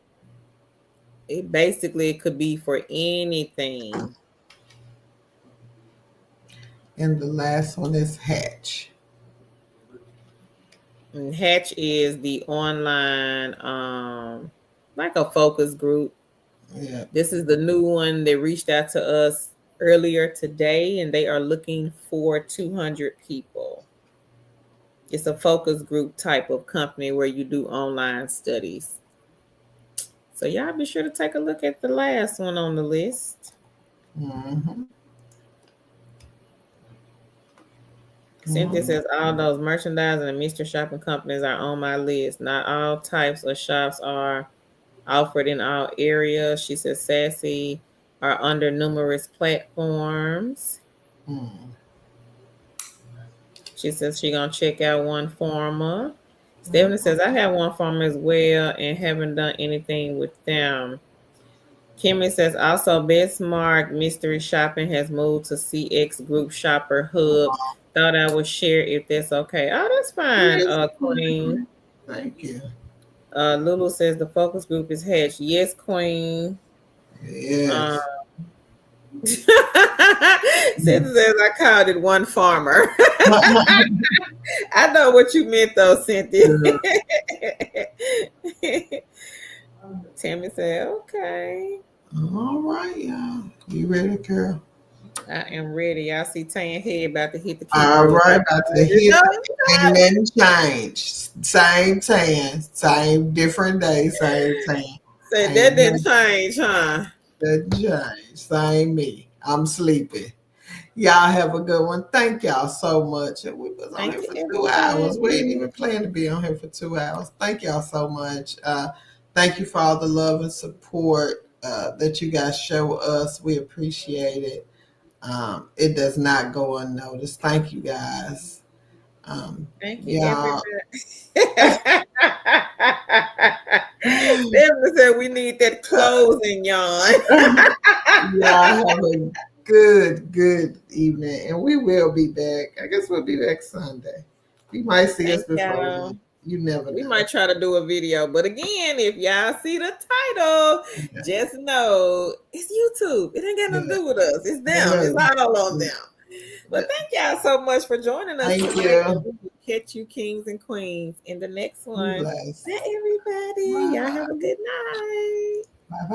it could be for anything.
And the last one is Hatch.
And Hatch is the online, like a focus group.
Yeah.
This is the new one. They reached out to us earlier today, and they are looking for 200 people. It's a focus group type of company where you do online studies. So y'all be sure to take a look at the last one on the list.
Mm-hmm.
Cynthia says all those merchandising and mystery shopping companies are on my list. Not all types of shops are offered in all areas. She says Sassy are under numerous platforms.
Mm-hmm.
She says she gonna check out One Farmer. Stephanie says I have One Farmer as well and haven't done anything with them. Kimmy says also Bestmark Mystery Shopping has moved to CX Group Shopper Hub. Thought I would share if that's okay. Oh, that's fine,
Yes,
Queen.
thank you.
Lulu says the focus group is Hatch. Yes, Queen.
Yes.
Cynthia says I called it One Farmer. I know what you meant though, Cynthia. Tammy said, okay.
All right, y'all. You ready, girl?
I am ready. Y'all see Tan head about to hit the
All
keyboard.
right, about to hit. Ain't nothing changed. Same tan, same different day, same tan.
So that didn't change, huh?
That change. Same me. I'm sleepy. Y'all have a good one. Thank y'all so much. And we was on here for 2 hours. We ain't even plan to be on here for 2 hours. Thank y'all so much. Thank you for all the love and support that you guys show us. We appreciate it. It does not go unnoticed. Thank you guys.
Thank you, everybody. Stephanie said we need that closing yawn.
Y'all have a good evening, and we will be back. I guess we'll be back Sunday. You might see us before then. You never know.
We might try to do a video, but again, if y'all see the title, just know it's YouTube. It ain't got nothing to do with us. It's them. It's all on them. But thank y'all so much for joining us.
Thank you.
Catch you, kings and queens, in the next one.
Bless.
Bye, everybody. Y'all have a good night.
Bye-bye.